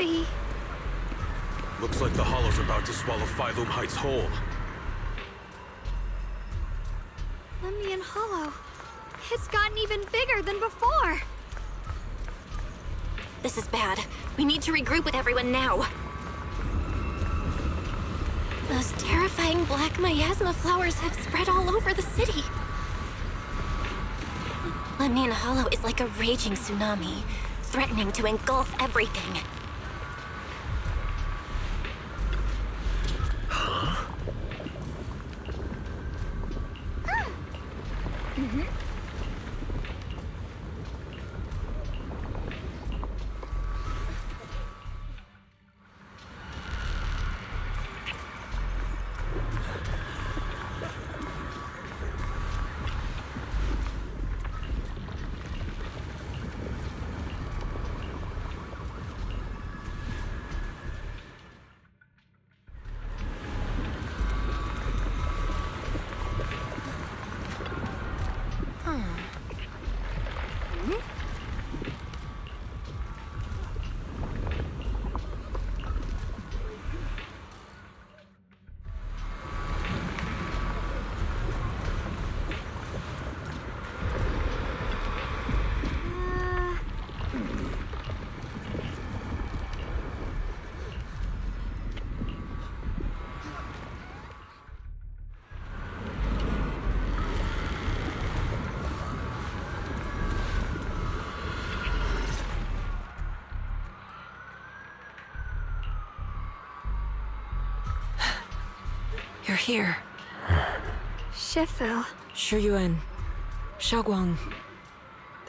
be? Looks like the Hollow's about to swallow Phylum Heights whole. Lemnian Hollow. It's gotten even bigger than before. This is bad. We need to regroup with everyone now. Those terrifying black miasma flowers have spread all over the city. Lemnian Hollow is like a raging tsunami, threatening to engulf everything. You're here. Shifu. Shuyuan. Shunguang.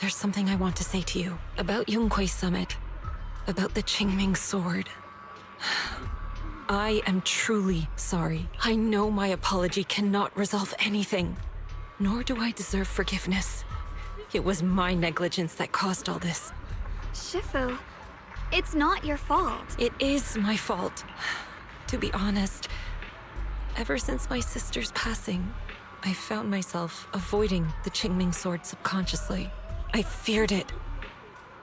There's something I want to say to you. About Yunquei Summit. About the Qingming Sword. I am truly sorry. I know my apology cannot resolve anything. Nor do I deserve forgiveness. It was my negligence that caused all this. Shifu, it's not your fault. It is my fault. To be honest, ever since my sister's passing, I found myself avoiding the Qingming Sword subconsciously. I feared it,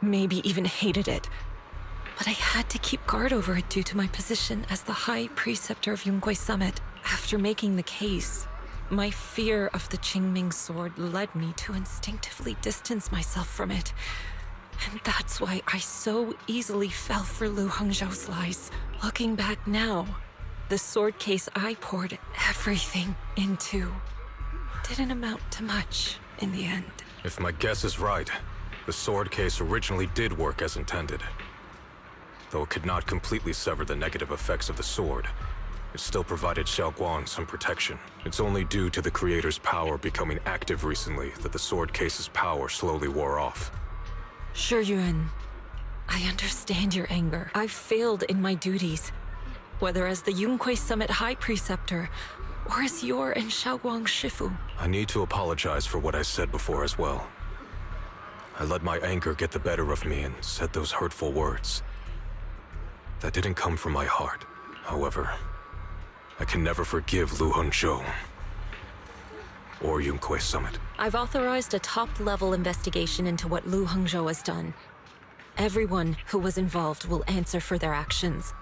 maybe even hated it. But I had to keep guard over it due to my position as the High Preceptor of Yunquei Summit. After making the case, my fear of the Qingming Sword led me to instinctively distance myself from it. And that's why I so easily fell for Lu Hongzhou's lies. Looking back now, the sword case I poured everything into didn't amount to much in the end. If my guess is right, the sword case originally did work as intended. Though it could not completely sever the negative effects of the sword, it still provided Shunguang some protection. It's only due to the creator's power becoming active recently that the sword case's power slowly wore off. Shuyuan, I understand your anger. I've failed in my duties, whether as the Yunquei Summit High Preceptor, or as your and Shunguang's Shifu. I need to apologize for what I said before as well. I let my anger get the better of me and said those hurtful words. That didn't come from my heart. However, I can never forgive Lu Hongzhou or Yunquei Summit. I've authorized a top-level investigation into what Lu Hongzhou has done. Everyone who was involved will answer for their actions.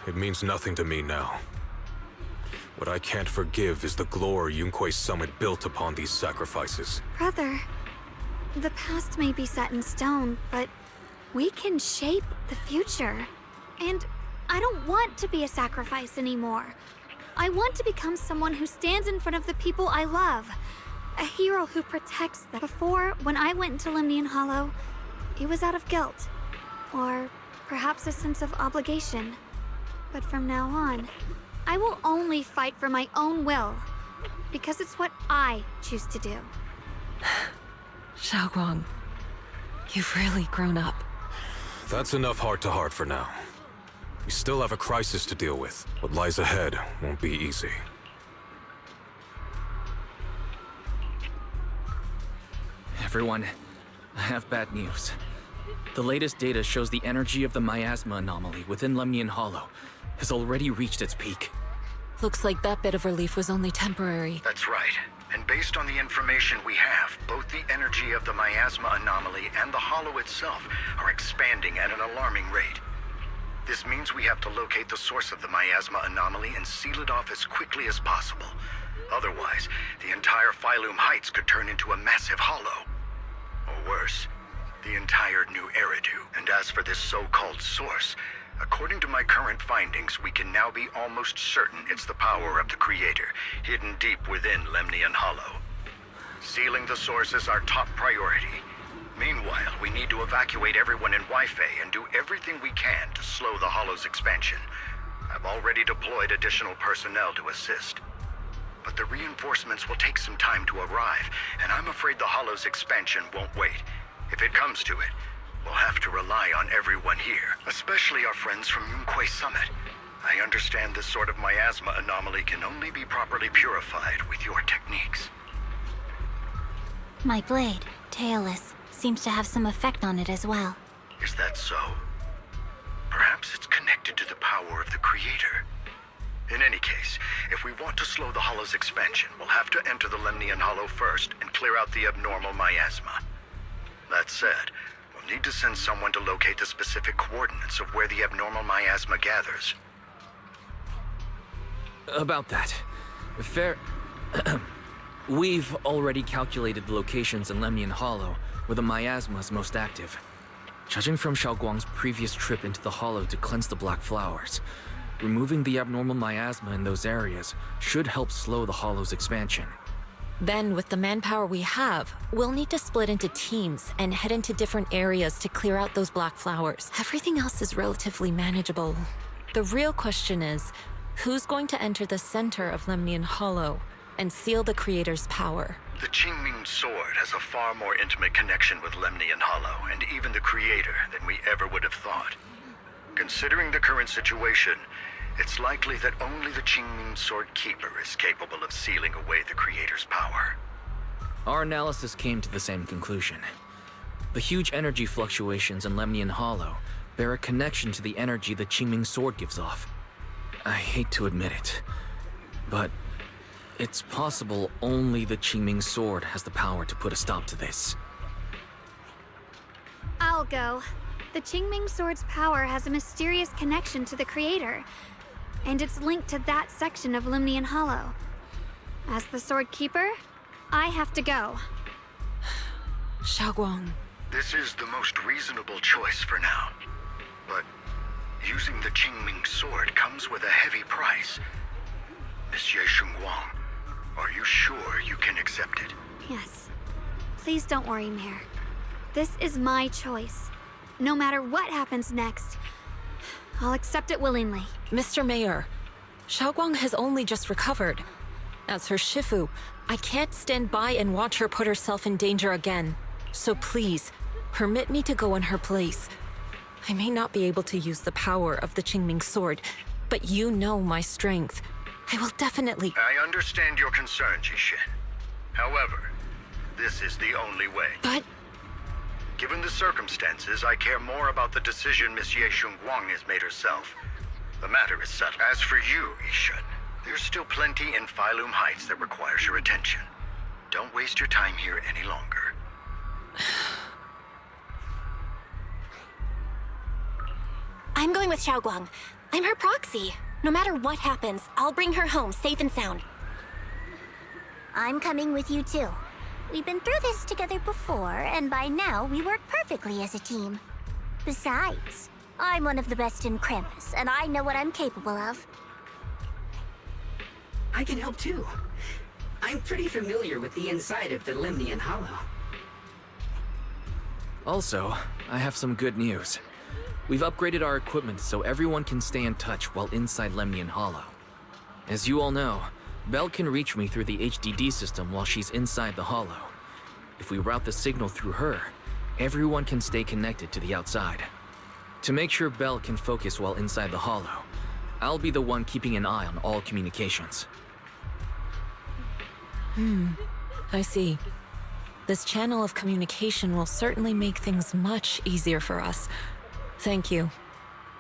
It means nothing to me now. What I can't forgive is the glory Yunquei Summit built upon these sacrifices. Brother, the past may be set in stone, but we can shape the future. And I don't want to be a sacrifice anymore. I want to become someone who stands in front of the people I love. A hero who protects them. Before, when I went into Lemnian Hollow, it was out of guilt. Or perhaps a sense of obligation. But from now on, I will only fight for my own will. Because it's what I choose to do. Shunguang, you've really grown up. That's enough heart-to-heart for now. We still have a crisis to deal with. What lies ahead won't be easy. Everyone, I have bad news. The latest data shows the energy of the miasma anomaly within Lemnian Hollow has already reached its peak. Looks like that bit of relief was only temporary. That's right. And based on the information we have, both the energy of the miasma anomaly and the hollow itself are expanding at an alarming rate. This means we have to locate the source of the miasma anomaly and seal it off as quickly as possible. Otherwise, the entire Phylum Heights could turn into a massive hollow. Or worse, the entire new Eridu. And as for this so-called source, according to my current findings, we can now be almost certain it's the power of the Creator, hidden deep within Lemnian Hollow. Sealing the source is our top priority. Meanwhile, we need to evacuate everyone in Wi-Fi and do everything we can to slow the Hollow's expansion. I've already deployed additional personnel to assist. But the reinforcements will take some time to arrive, and I'm afraid the Hollow's expansion won't wait. If it comes to it, we'll have to rely on everyone here, especially our friends from Yunquay Summit. I understand this sort of miasma anomaly can only be properly purified with your techniques. My blade, Tailless, seems to have some effect on it as well. Is that so? Perhaps it's connected to the power of the Creator. In any case, if we want to slow the Hollow's expansion, we'll have to enter the Lemnian Hollow first and clear out the abnormal miasma. That said, we'll need to send someone to locate the specific coordinates of where the abnormal miasma gathers. About that. Fair... We've already calculated the locations in Lemnian Hollow where the miasma is most active. Judging from Shunguang's previous trip into the Hollow to cleanse the Black Flowers, removing the abnormal miasma in those areas should help slow the Hollow's expansion. Then, with the manpower we have, we'll need to split into teams and head into different areas to clear out those black flowers. Everything else is relatively manageable. The real question is, who's going to enter the center of Lemnian Hollow and seal the Creator's power? The Qingming Sword has a far more intimate connection with Lemnian Hollow and even the Creator than we ever would have thought. Considering the current situation, it's likely that only the Qingming Sword Keeper is capable of sealing away the Creator's power. Our analysis came to the same conclusion. The huge energy fluctuations in Lemnian Hollow bear a connection to the energy the Qingming Sword gives off. I hate to admit it, but it's possible only the Qingming Sword has the power to put a stop to this. I'll go. The Qingming Sword's power has a mysterious connection to the Creator, and it's linked to that section of Lemnian Hollow. As the Sword Keeper, I have to go. Shunguang. This is the most reasonable choice for now. But using the Qingming Sword comes with a heavy price. Monsieur Shunguang, are you sure you can accept it? Yes. Please don't worry, Mayor. This is my choice. No matter what happens next, I'll accept it willingly. Mr. Mayor, Shunguang has only just recovered. As her Shifu, I can't stand by and watch her put herself in danger again. So please, permit me to go in her place. I may not be able to use the power of the Qingming Sword, but you know my strength. I will definitely... I understand your concern, Jishin. However, this is the only way. But... Given the circumstances, I care more about the decision Monsieur Shunguang has made herself. The matter is settled. As for you, Ishin, there's still plenty in Phylum Heights that requires your attention. Don't waste your time here any longer. I'm going with Shunguang. I'm her proxy. No matter what happens, I'll bring her home safe and sound. I'm coming with you too. We've been through this together before, and by now we work perfectly as a team. Besides, I'm one of the best in Krampus, and I know what I'm capable of. I can help too. I'm pretty familiar with the inside of the Lemnian Hollow. Also, I have some good news. We've upgraded our equipment so everyone can stay in touch while inside Lemnian Hollow. As you all know, Belle can reach me through the HDD system while she's inside the Hollow. If we route the signal through her, everyone can stay connected to the outside. To make sure Belle can focus while inside the Hollow, I'll be the one keeping an eye on all communications. I see. This channel of communication will certainly make things much easier for us. Thank you.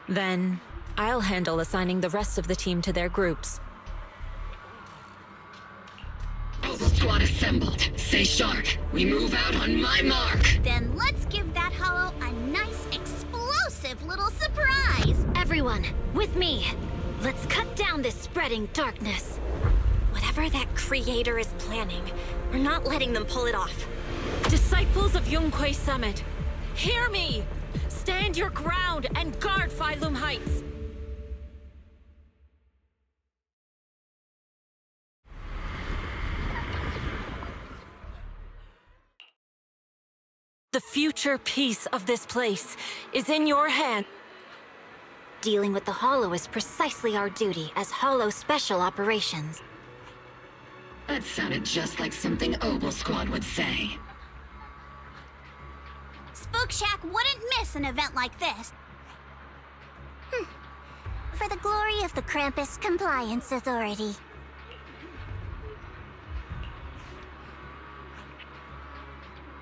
Then, I'll handle assigning the rest of the team to their groups. Mobile squad assembled. Stay sharp. We move out on my mark. Then let's give that hollow a nice, explosive little surprise. Everyone, with me! Let's cut down this spreading darkness. Whatever that creator is planning, we're not letting them pull it off. Disciples of Yunquay Summit, hear me! Stand your ground and guard Phylum Heights! The future peace of this place is in your hand. Dealing with the Hollow is precisely our duty as Hollow Special Operations. That sounded just like something Obel Squad would say. Spook Shack wouldn't miss an event like this. For the glory of the Krampus Compliance Authority.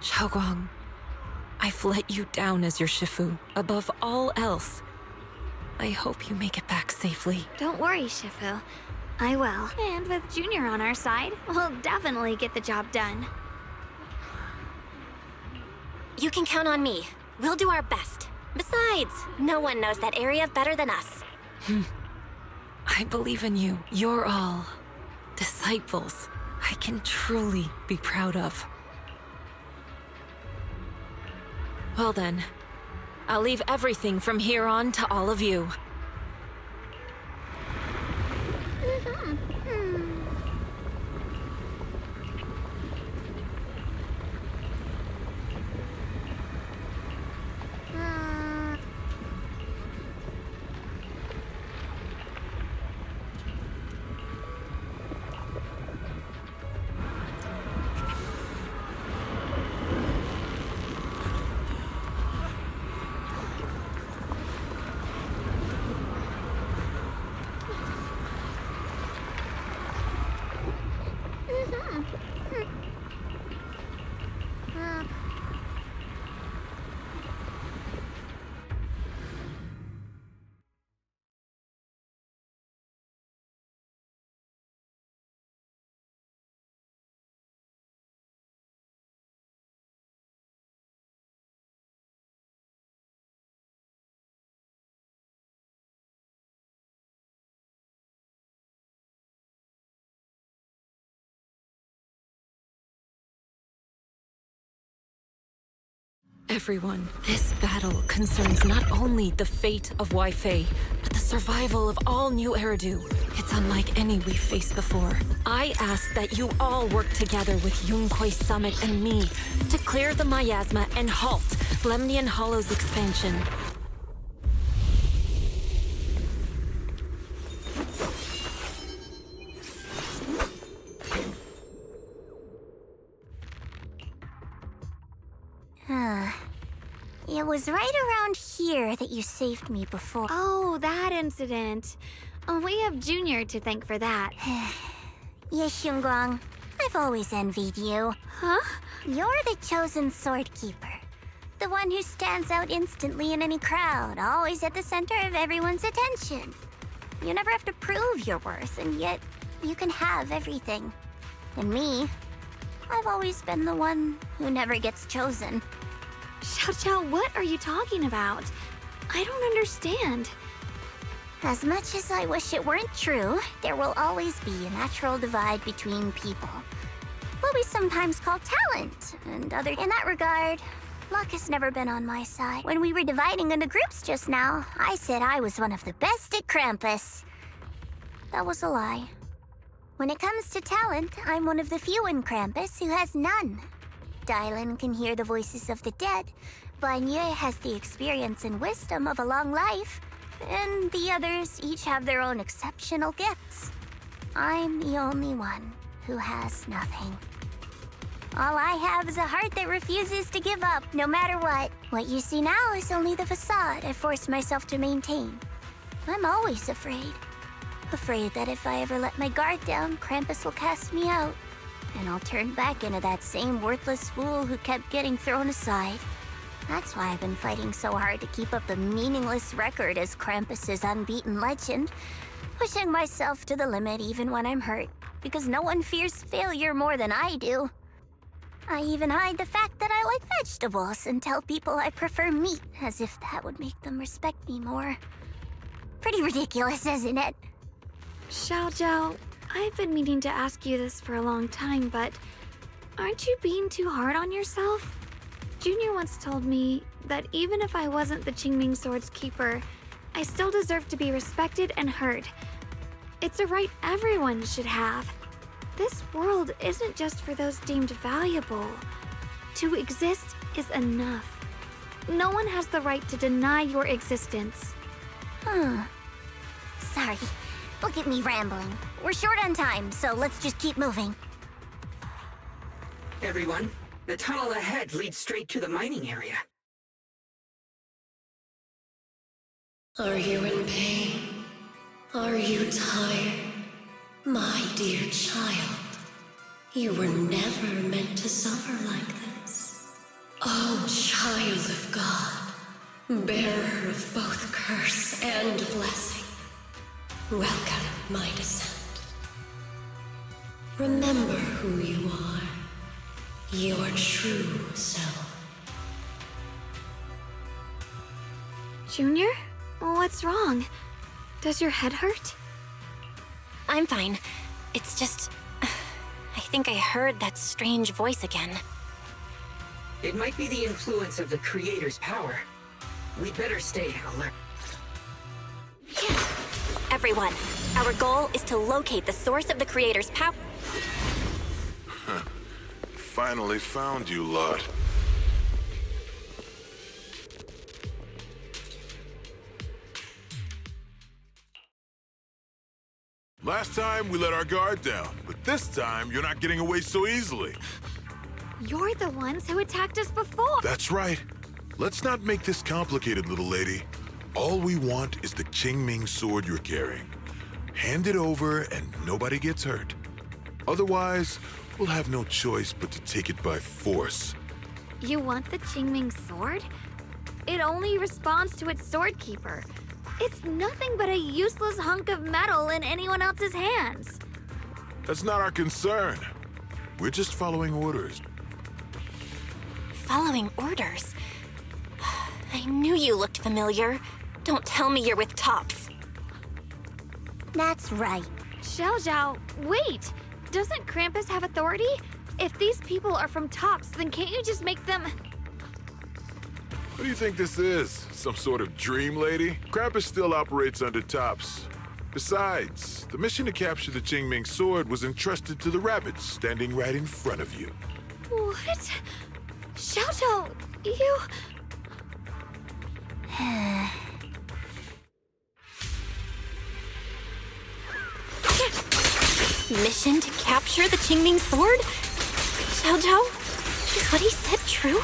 Shunguang, I've let you down as your Shifu, above all else. I hope you make it back safely. Don't worry, Shifu. I will. And with Junior on our side, we'll definitely get the job done. You can count on me. We'll do our best. Besides, no one knows that area better than us. I believe in you. You're all disciples I can truly be proud of. Well then, I'll leave everything from here on to all of you. Everyone, this battle concerns not only the fate of Weifei, but the survival of all New Eridu. It's unlike any we've faced before. I ask that you all work together with Yunquay Summit and me to clear the miasma and halt Lemnian Hollow's expansion. It was right around here that you saved me before. Oh, that incident. Oh, we have Junior to thank for that. Yes, Shunguang. I've always envied you. Huh? You're the chosen sword keeper. The one who stands out instantly in any crowd, always at the center of everyone's attention. You never have to prove your worth, and yet you can have everything. And me, I've always been the one who never gets chosen. Xiao, what are you talking about? I don't understand. As much as I wish it weren't true, there will always be a natural divide between people. What we sometimes call talent, and other. In that regard, luck has never been on my side. When we were dividing into groups just now, I said I was one of the best at Krampus. That was a lie. When it comes to talent, I'm one of the few in Krampus who has none. Dylan can hear the voices of the dead, Banye has the experience and wisdom of a long life, and the others each have their own exceptional gifts. I'm the only one who has nothing. All I have is a heart that refuses to give up, no matter what. What you see now is only the facade I forced myself to maintain. I'm always afraid. Afraid that if I ever let my guard down, Krampus will cast me out. And I'll turn back into that same worthless fool who kept getting thrown aside. That's why I've been fighting so hard to keep up a meaningless record as Krampus's unbeaten legend. Pushing myself to the limit even when I'm hurt, because no one fears failure more than I do. I even hide the fact that I like vegetables and tell people I prefer meat, as if that would make them respect me more. Pretty ridiculous, isn't it? Xiaojiao, I've been meaning to ask you this for a long time, but aren't you being too hard on yourself? Junior once told me that even if I wasn't the Qingming Sword's keeper, I still deserve to be respected and heard. It's a right everyone should have. This world isn't just for those deemed valuable. To exist is enough. No one has the right to deny your existence. Sorry. Look at me rambling. We're short on time, so let's just keep moving. Everyone, the tunnel ahead leads straight to the mining area. Are you in pain? Are you tired? My dear child, you were never meant to suffer like this. Oh, child of God, bearer of both curse and blessing. Welcome, my descent. Remember who you are, your true self. Junior? What's wrong? Does your head hurt? I'm fine. It's just... I think I heard that strange voice again. It might be the influence of the Creator's power. We'd better stay alert. Everyone, our goal is to locate the source of the Creator's power. Finally found you, lot. Last time, we let our guard down, but this time, you're not getting away so easily. You're the ones who attacked us before! That's right. Let's not make this complicated, little lady. All we want is the Qingming sword you're carrying. Hand it over and nobody gets hurt. Otherwise, we'll have no choice but to take it by force. You want the Qingming sword? It only responds to its sword keeper. It's nothing but a useless hunk of metal in anyone else's hands. That's not our concern. We're just following orders. Following orders? I knew you looked familiar. Don't tell me you're with Tops. That's right. Xiaojiao, wait! Doesn't Krampus have authority? If these people are from Tops, then can't you just make them... What do you think this is? Some sort of dream lady? Krampus still operates under Tops. Besides, the mission to capture the Qingming sword was entrusted to the rabbits standing right in front of you. What? Xiaojiao, you... Mission to capture the Qingming sword? Xiaojiao? Is what he said true?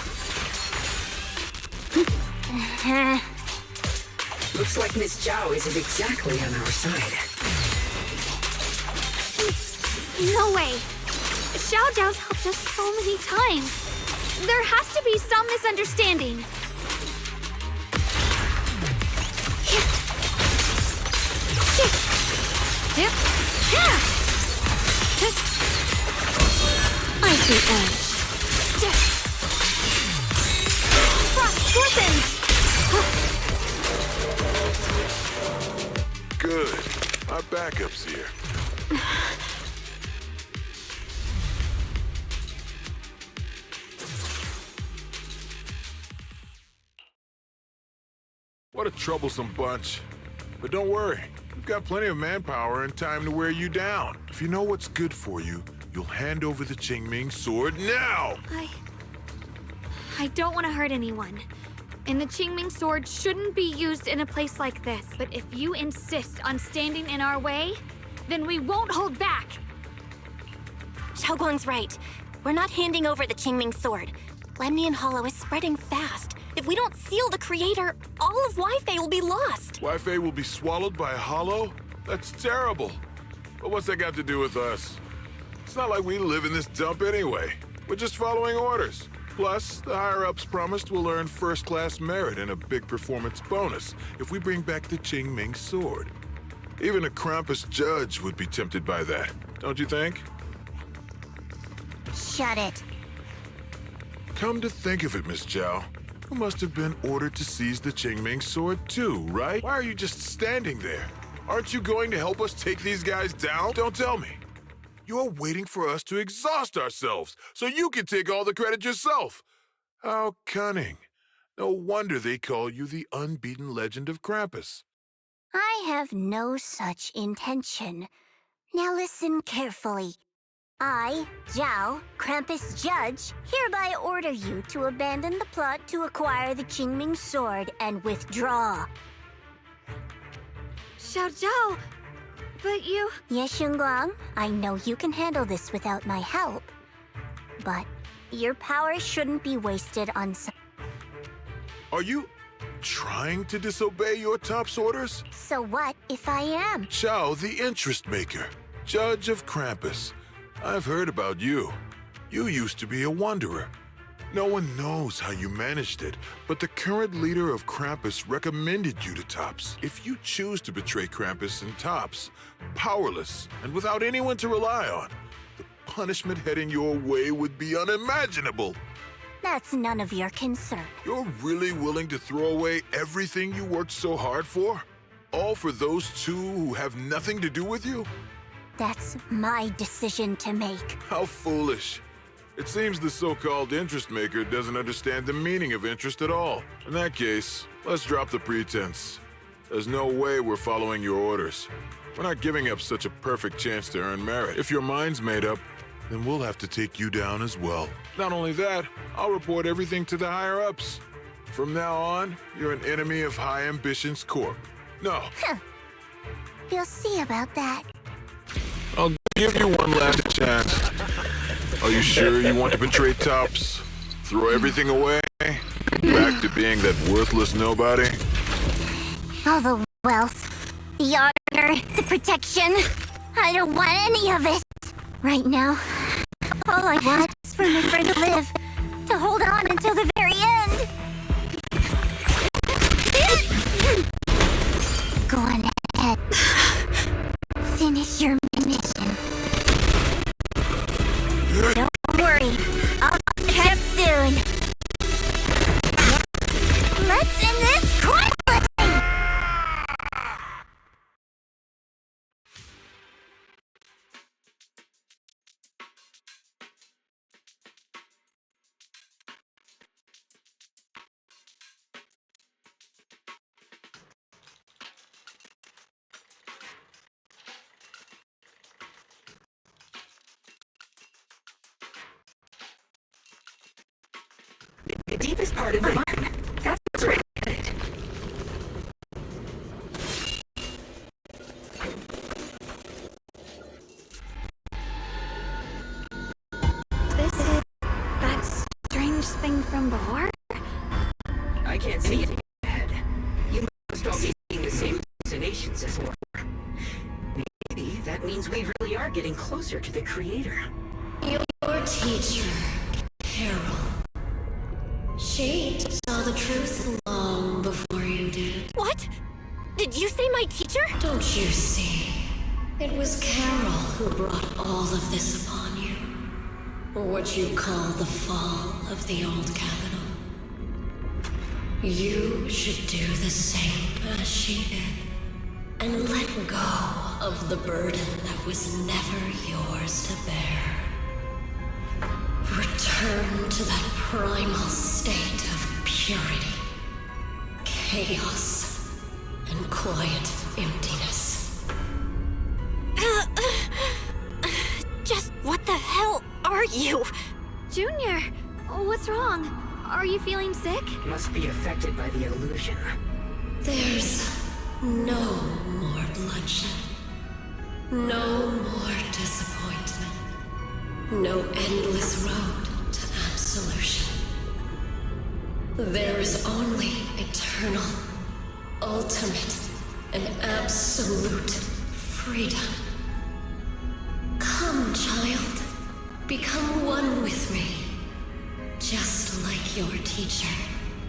Looks like Miss Zhao isn't exactly on our side. No way! Xiaojiao's helped us so many times. There has to be some misunderstanding. I see edge. Frost glistens! Good. Our backup's here. What a troublesome bunch. But don't worry. We've got plenty of manpower and time to wear you down. If you know what's good for you, you'll hand over the Qingming sword now! I don't want to hurt anyone. And the Qingming sword shouldn't be used in a place like this. But if you insist on standing in our way, then we won't hold back. Xiaoguang's right. We're not handing over the Qingming sword. Lemnian Hollow is spreading fast. If we don't seal the Creator, all of Wi-Fi will be lost. Wi-Fi will be swallowed by a hollow? That's terrible. But what's that got to do with us? It's not like we live in this dump anyway. We're just following orders. Plus, the higher-ups promised we'll earn first-class merit and a big performance bonus if we bring back the Qingming sword. Even a Krampus judge would be tempted by that, don't you think? Shut it. Come to think of it, Miss Zhao, You must have been ordered to seize the Qingming sword too, right? Why are you just standing there? Aren't you going to help us take these guys down? Don't tell me. You're waiting for us to exhaust ourselves so you can take all the credit yourself. How cunning. No wonder they call you the unbeaten legend of Krampus. I have no such intention. Now listen carefully. I, Zhao, Krampus Judge, hereby order you to abandon the plot to acquire the Qingming sword and withdraw. Xiao Zhao, but you... Yes, Shunguang, I know you can handle this without my help. But your power shouldn't be wasted on some... Are you trying to disobey your top's orders? So what if I am? Xiao, the interest maker, Judge of Krampus. I've heard about you. You used to be a wanderer. No one knows how you managed it, but the current leader of Krampus recommended you to Tops. If you choose to betray Krampus and Tops, powerless and without anyone to rely on, the punishment heading your way would be unimaginable. That's none of your concern. You're really willing to throw away everything you worked so hard for? All for those two who have nothing to do with you? That's my decision to make. How foolish. It seems the so-called interest maker doesn't understand the meaning of interest at all. In that case, let's drop the pretense. There's no way we're following your orders. We're not giving up such a perfect chance to earn merit. If your mind's made up, then we'll have to take you down as well. Not only that, I'll report everything to the higher-ups. From now on, you're an enemy of High Ambitions Corp. No. Huh. You'll see about that. I'll give you one last chance. Are you sure you want to betray Tops? Throw everything away? Back to being that worthless nobody? All the wealth, the honor, the protection. I don't want any of it. Right now, all I want is for my friend to live, to hold on until the very end. Go on ahead. Finish your mission. Don't worry, I'll catch up soon. Let's end this quickly! The deepest part of the mine. That's where I get it. This is that strange thing from before? I can't see it ahead. You must all be seeing the same hallucinations as well. Maybe that means we really are getting closer to the creator. Your teacher, Carol. She saw the truth long before you did. What? Did you say my teacher? Don't you see? It was Carol who brought all of this upon you. What you call the fall of the old capital. You should do the same as she did. And let go of the burden that was never yours to bear. Return to that primal state of purity, chaos, and quiet emptiness. Just what the hell are you? Junior, what's wrong? Are you feeling sick? Must be affected by the illusion. There's no more bloodshed, no more disappointment, no endless road to absolution. There is only eternal, ultimate, and absolute freedom. Come, child, become one with me, just like your teacher,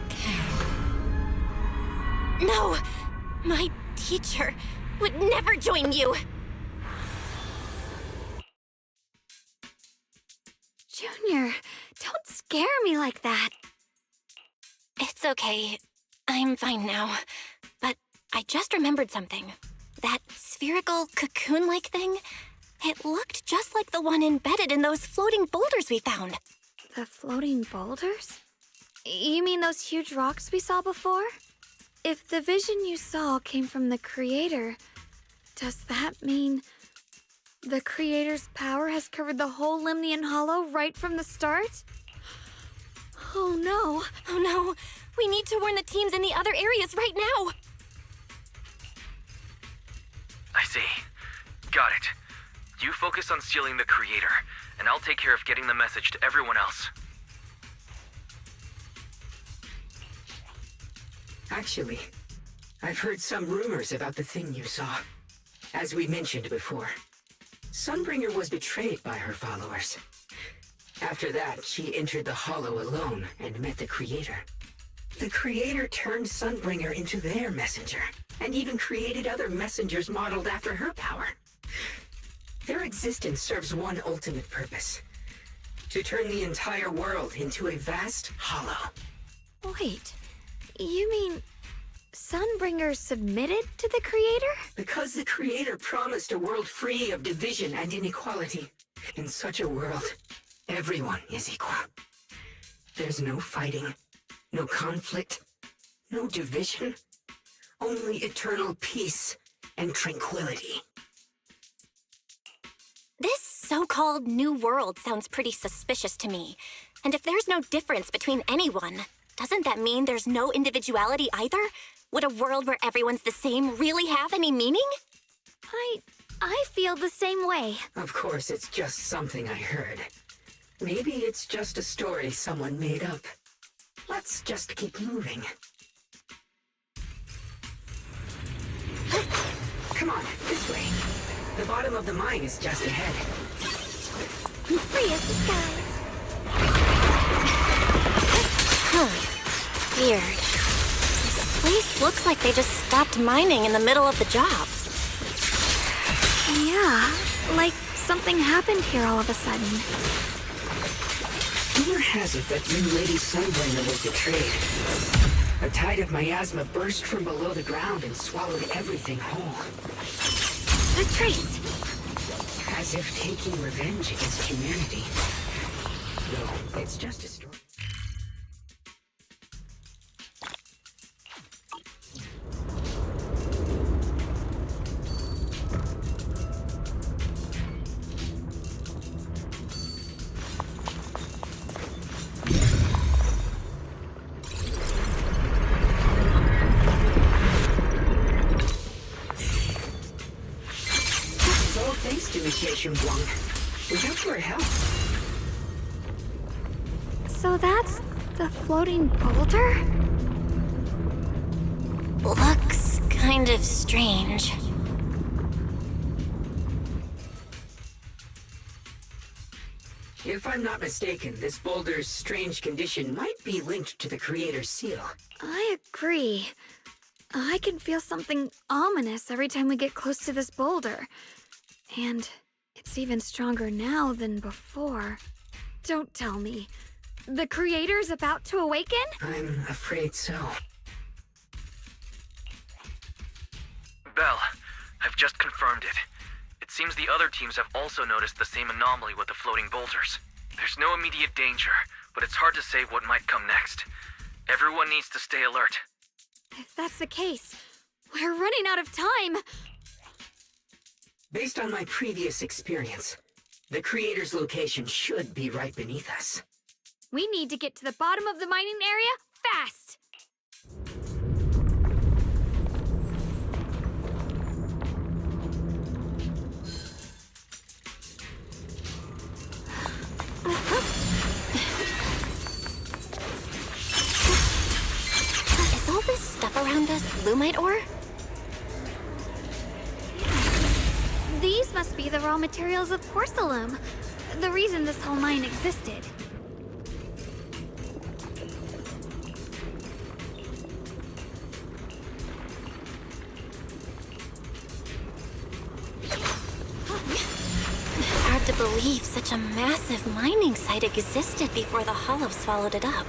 Carol. No! My teacher would never join you! Junior, don't scare me like that. It's okay. I'm fine now. But I just remembered something. That spherical cocoon-like thing, it looked just like the one embedded in those floating boulders we found. The floating boulders? You mean those huge rocks we saw before? If the vision you saw came from the Creator, does that mean the Creator's power has covered the whole Lemnian Hollow right from the start? Oh no. Oh no, we need to warn the teams in the other areas right now. I see. Got it. You focus on stealing the Creator, and I'll take care of getting the message to everyone else. Actually, I've heard some rumors about the thing you saw. As we mentioned before, Sunbringer was betrayed by her followers. After that, she entered the Hollow alone and met the Creator. The Creator turned Sunbringer into their messenger, and even created other messengers modeled after her power. Their existence serves one ultimate purpose: to turn the entire world into a vast hollow. Wait, you mean Sunbringer submitted to the Creator? Because the Creator promised a world free of division and inequality. In such a world, everyone is equal. There's no fighting, no conflict, no division, only eternal peace and tranquility. This so-called new world sounds pretty suspicious to me. And if there's no difference between anyone, doesn't that mean there's no individuality either? Would a world where everyone's the same really have any meaning? I feel the same way. Of course, it's just something I heard. Maybe it's just a story someone made up. Let's just keep moving. Come on, this way. The bottom of the mine is just ahead. Free as the skies. Weird. This place looks like they just stopped mining in the middle of the job. Yeah, like something happened here all of a sudden. Rumor has it that new Lady Sunbringer was betrayed. A tide of miasma burst from below the ground and swallowed everything whole. The trace! As if taking revenge against humanity. No, it's just a story. Shunguang. We hope for help. So that's the floating boulder? Looks kind of strange. If I'm not mistaken, this boulder's strange condition might be linked to the Creator's seal. I agree. I can feel something ominous every time we get close to this boulder. And it's even stronger now than before. Don't tell me. The Creator's about to awaken? I'm afraid so. Belle, I've just confirmed it. It seems the other teams have also noticed the same anomaly with the floating boulders. There's no immediate danger, but it's hard to say what might come next. Everyone needs to stay alert. If that's the case, we're running out of time. Based on my previous experience, the Creator's location should be right beneath us. We need to get to the bottom of the mining area fast! Is all this stuff around us Lumite ore? These must be the raw materials of porcelain. The reason this whole mine existed. Hard to believe such a massive mining site existed before the Hollow swallowed it up.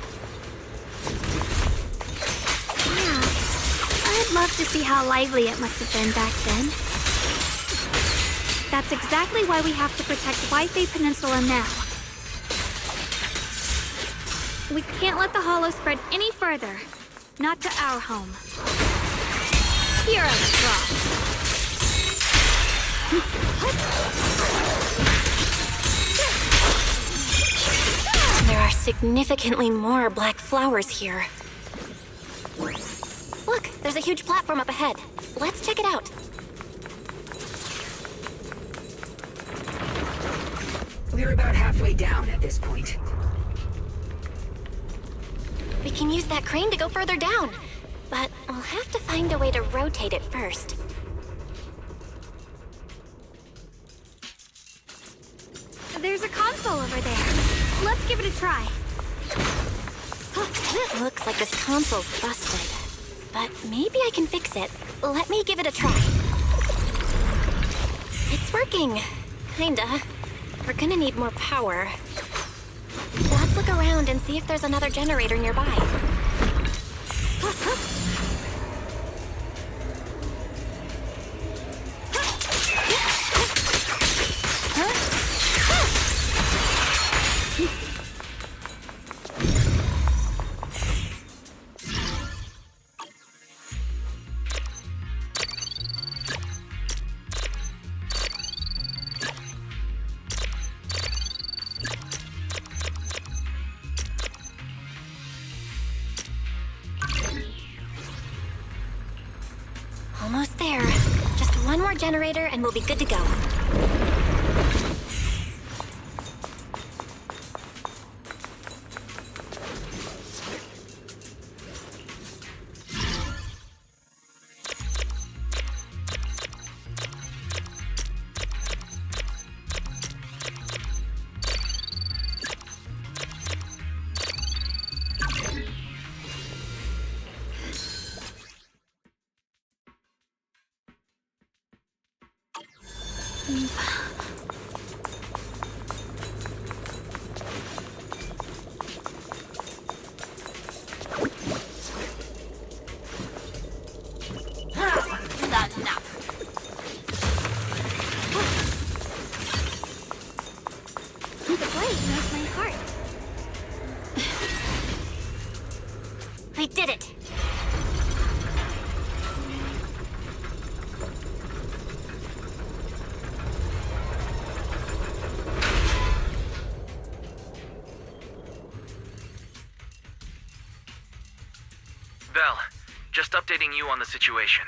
I'd love to see how lively it must have been back then. That's exactly why we have to protect Wi-Fi Peninsula now. We can't let the hollow spread any further. Not to our home. Here I drop. There are significantly more black flowers here. Look, there's a huge platform up ahead. Let's check it out. We're about halfway down at this point. We can use that crane to go further down. But we'll have to find a way to rotate it first. There's a console over there. Let's give it a try. Looks like this console's busted. But maybe I can fix it. Let me give it a try. It's working. Kinda. We're gonna need more power. Let's look around and see if there's another generator nearby. Almost there. Just one more generator and we'll be good to go. The blade knows my heart. We did it! Bell, just updating you on the situation.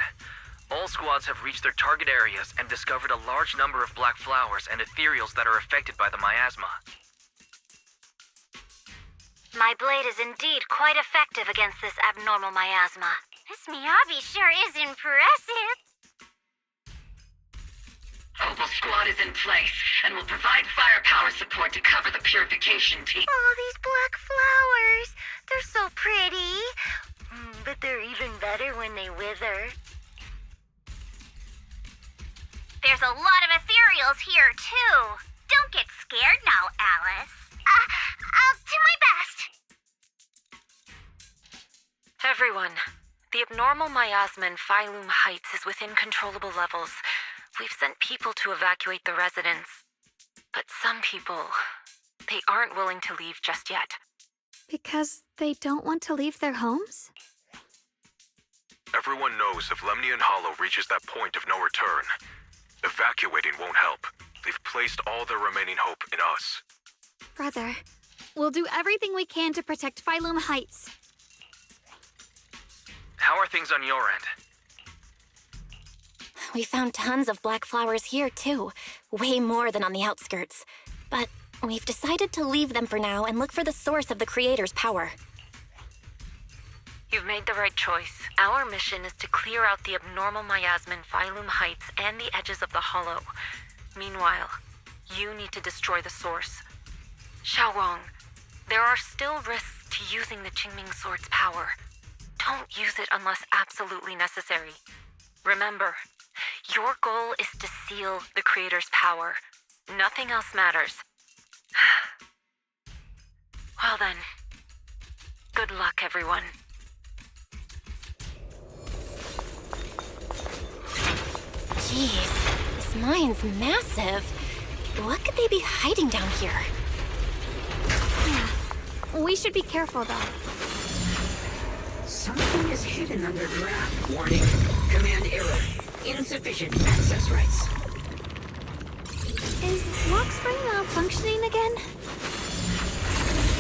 All squads have reached their target areas and discovered a large number of black flowers and ethereals that are affected by the miasma. My blade is indeed quite effective against this abnormal miasma. This Miyabi sure is impressive. Opal Squad is in place and will provide firepower support to cover the purification team. Oh, these black flowers. They're so pretty. But they're even better when they wither. There's a lot of ethereals here, too. Don't get scared now, Alice. I'll do my best. Everyone, the abnormal miasma in Phylum Heights is within controllable levels. We've sent people to evacuate the residents. But some people, they aren't willing to leave just yet. Because they don't want to leave their homes? Everyone knows if Lemnian Hollow reaches that point of no return, evacuating won't help. They've placed all their remaining hope in us. Brother, we'll do everything we can to protect Phylum Heights. How are things on your end? We found tons of black flowers here, too. Way more than on the outskirts. But we've decided to leave them for now and look for the source of the Creator's power. You've made the right choice. Our mission is to clear out the abnormal miasma in Phylum Heights and the edges of the Hollow. Meanwhile, you need to destroy the source. Shunguang, there are still risks to using the Qingming Sword's power. Don't use it unless absolutely necessary. Remember, your goal is to seal the Creator's power. Nothing else matters. Well then, good luck, everyone. Jeez, this mine's massive. What could they be hiding down here? Yeah. We should be careful, though. Something is hidden underground. Warning. Command error. Insufficient access rights. Is Lockspring malfunctioning again?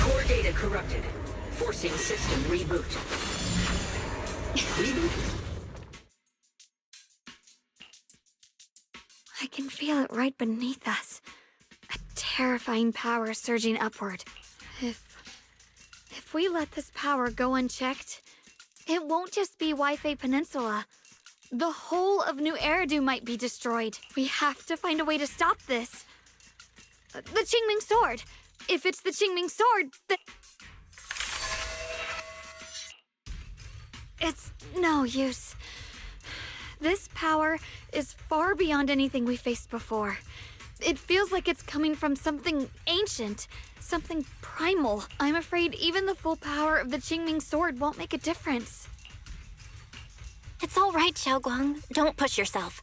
Core data corrupted. Forcing system reboot. Reboot? I can feel it right beneath us. A terrifying power surging upward. If we let this power go unchecked, it won't just be Wi-Fi Peninsula. The whole of New Eridu might be destroyed. We have to find a way to stop this. The Qingming Sword! If it's the Qingming Sword, then... It's no use. This power is far beyond anything we faced before. It feels like it's coming from something ancient, something primal. I'm afraid even the full power of the Qingming Sword won't make a difference. It's all right, Shunguang. Don't push yourself.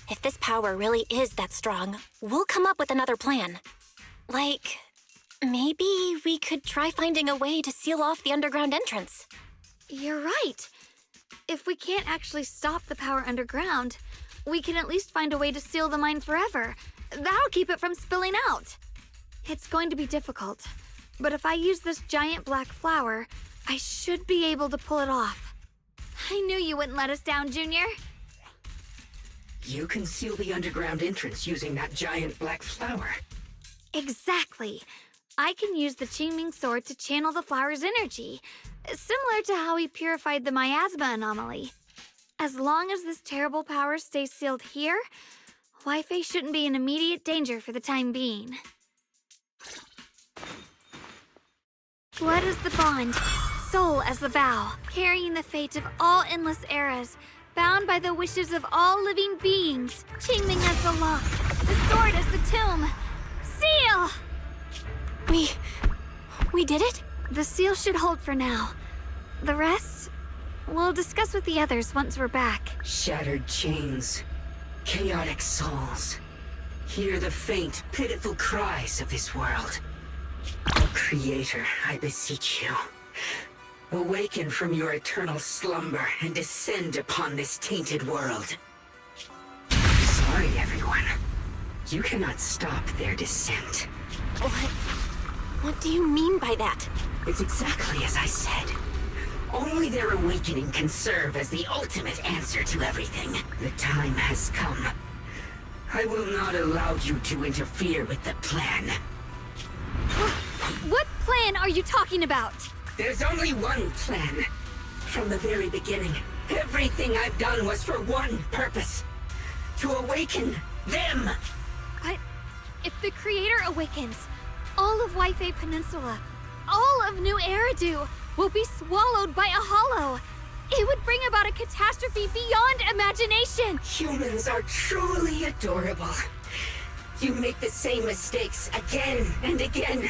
If this power really is that strong, we'll come up with another plan. Like, maybe we could try finding a way to seal off the underground entrance. You're right. If we can't actually stop the power underground, we can at least find a way to seal the mine forever. That'll keep it from spilling out. It's going to be difficult, but if I use this giant black flower, I should be able to pull it off. I knew you wouldn't let us down, Junior. You can seal the underground entrance using that giant black flower. Exactly. I can use the Qingming Sword to channel the flower's energy, similar to how we purified the miasma anomaly. As long as this terrible power stays sealed here, Wi-Fi shouldn't be in immediate danger for the time being. Blood is the bond, soul as the vow, carrying the fate of all endless eras, bound by the wishes of all living beings. Qingming as the lock, the sword as the tomb. Seal! We did it? The seal should hold for now. The rest, we'll discuss with the others once we're back. Shattered chains, chaotic souls. Hear the faint, pitiful cries of this world. Oh, Creator, I beseech you. Awaken from your eternal slumber and descend upon this tainted world. Sorry, everyone. You cannot stop their descent. What do you mean by that? It's exactly as I said. Only their awakening can serve as the ultimate answer to everything. The time has come. I will not allow you to interfere with the plan. What plan are you talking about? There's only one plan. From the very beginning, everything I've done was for one purpose. To awaken them! But if the Creator awakens, all of Wi-Fi Peninsula, all of New Eridu will be swallowed by a hollow. It would bring about a catastrophe beyond imagination. Humans are truly adorable. You make the same mistakes again and again,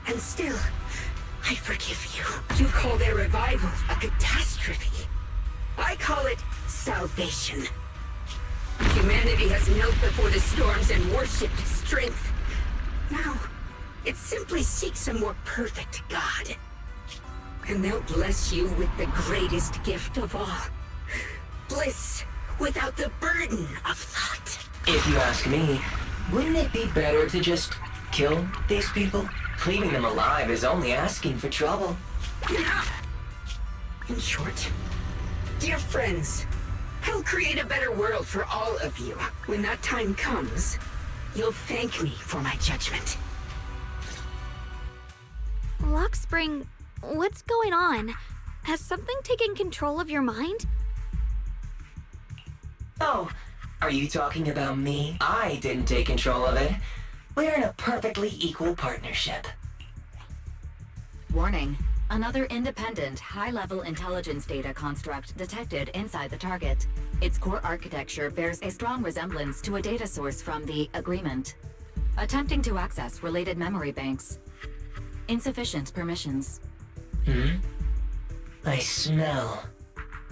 and still, I forgive you. You call their revival a catastrophe. I call it salvation. Humanity has knelt before the storms and worshipped strength. Now, it simply seeks a more perfect God. And they'll bless you with the greatest gift of all. Bliss without the burden of thought. If you ask me, wouldn't it be better to just kill these people? Leaving them alive is only asking for trouble. In short, dear friends, I'll create a better world for all of you. When that time comes, you'll thank me for my judgment. Lockspring, what's going on? Has something taken control of your mind? Oh, are you talking about me? I didn't take control of it. We're in a perfectly equal partnership. Warning. Another independent, high-level intelligence data construct detected inside the target. Its core architecture bears a strong resemblance to a data source from the Agreement. Attempting to access related memory banks. Insufficient permissions. I smell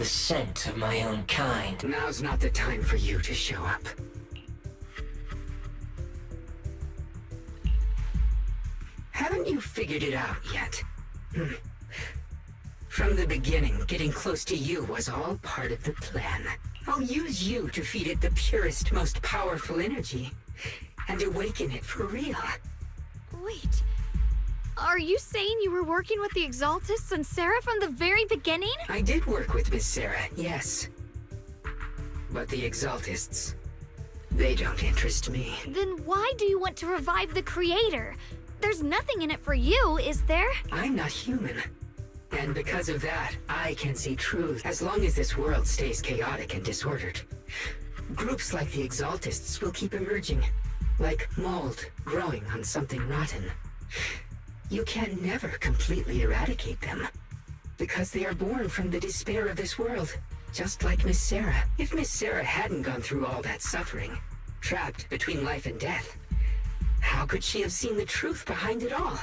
the scent of my own kind. Now's not the time for you to show up. Haven't you figured it out yet? From the beginning, getting close to you was all part of the plan. I'll use you to feed it the purest, most powerful energy, and awaken it for real. Wait. Are you saying you were working with the Exaltists and Sarah from the very beginning? I did work with Miss Sarah, yes. But the Exaltists, they don't interest me. Then why do you want to revive the Creator? There's nothing in it for you, is there? I'm not human. And because of that, I can see truth as long as this world stays chaotic and disordered. Groups like the Exaltists will keep emerging, like mold growing on something rotten. You can never completely eradicate them, because they are born from the despair of this world, just like Miss Sarah. If Miss Sarah hadn't gone through all that suffering, trapped between life and death, how could she have seen the truth behind it all?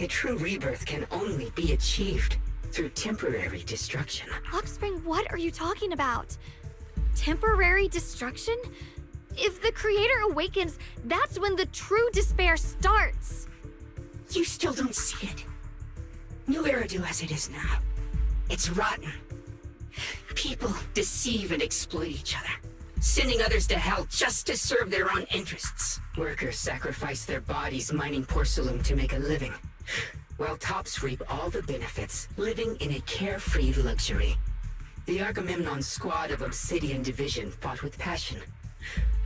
A true rebirth can only be achieved through temporary destruction. Hawkspring, what are you talking about? Temporary destruction? If the Creator awakens, that's when the true despair starts. You still don't see it. New Eridu as it is now. It's rotten. People deceive and exploit each other, sending others to hell just to serve their own interests. Workers sacrifice their bodies mining porcelain to make a living, while tops reap all the benefits, living in a carefree luxury. The Agamemnon squad of Obsidian Division fought with passion,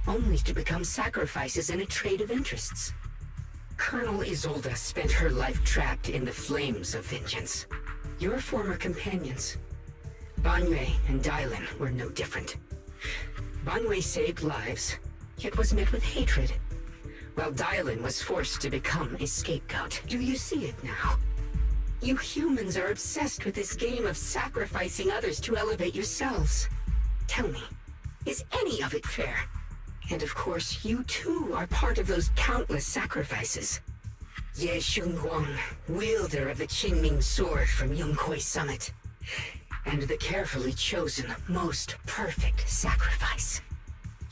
only to become sacrifices in a trade of interests. Colonel Isolde spent her life trapped in the flames of vengeance. Your former companions, Banyue and Dylan, were no different. Banyue saved lives, yet was met with hatred, while Dylan was forced to become a scapegoat. Do you see it now? You humans are obsessed with this game of sacrificing others to elevate yourselves. Tell me, is any of it fair? And of course, you too are part of those countless sacrifices. Ye Shunguang, wielder of the Qingming sword from Yongkoi Summit, and the carefully chosen, most perfect sacrifice.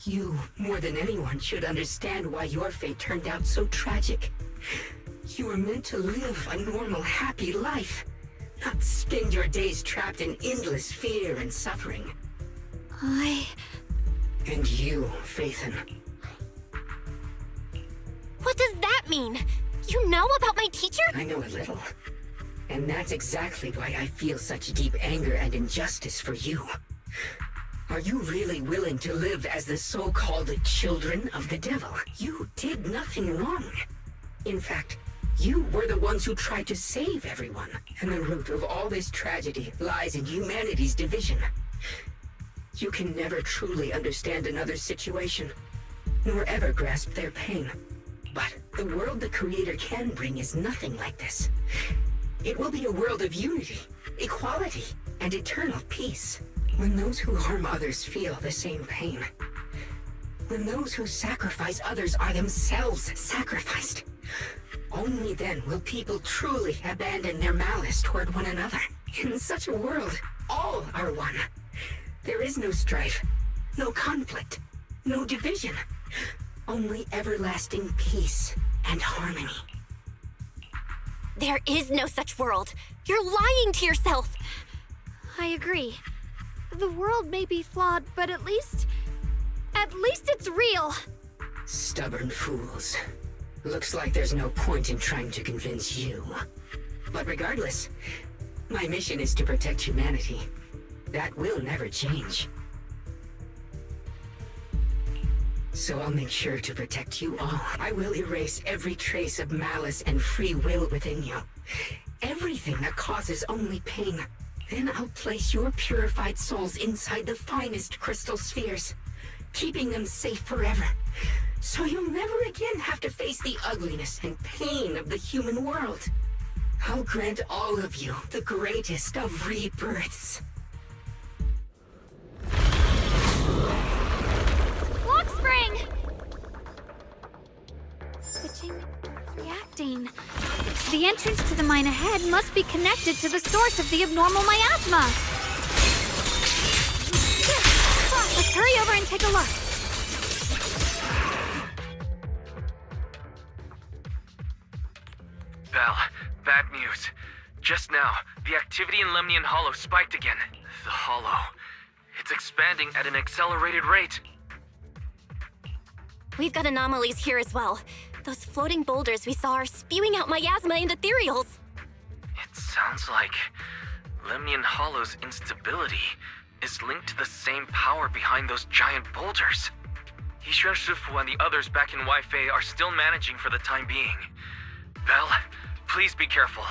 You, more than anyone, should understand why your fate turned out so tragic. You were meant to live a normal, happy life, not spend your days trapped in endless fear and suffering. And you, Phaethon. What does that mean? You know about my teacher? I know a little. And that's exactly why I feel such deep anger and injustice for you. Are you really willing to live as the so-called children of the devil? You did nothing wrong. In fact, you were the ones who tried to save everyone. And the root of all this tragedy lies in humanity's division. You can never truly understand another's situation, nor ever grasp their pain. But the world the Creator can bring is nothing like this. It will be a world of unity, equality, and eternal peace. When those who harm others feel the same pain. When those who sacrifice others are themselves sacrificed. Only then will people truly abandon their malice toward one another. In such a world, all are one. There is no strife, no conflict, no division. Only everlasting peace and harmony. There is no such world. You're lying to yourself. I agree. The world may be flawed, but at least it's real. Stubborn fools. Looks like there's no point in trying to convince you. But regardless, my mission is to protect humanity. That will never change. So I'll make sure to protect you all. I will erase every trace of malice and free will within you. Everything that causes only pain. Then I'll place your purified souls inside the finest crystal spheres, keeping them safe forever. So you'll never again have to face the ugliness and pain of the human world. I'll grant all of you the greatest of rebirths. Spring! The Qingming is reacting. The entrance to the mine ahead must be connected to the source of the abnormal miasma. Let's hurry over and take a look. Belle, bad news. Just now, the activity in Lemnian Hollow spiked again. The Hollow. It's expanding at an accelerated rate. We've got anomalies here as well. Those floating boulders we saw are spewing out miasma and ethereals. It sounds like Lemnian Hollow's instability is linked to the same power behind those giant boulders. Yishuan Shifu and the others back in Weifei are still managing for the time being. Belle, please be careful.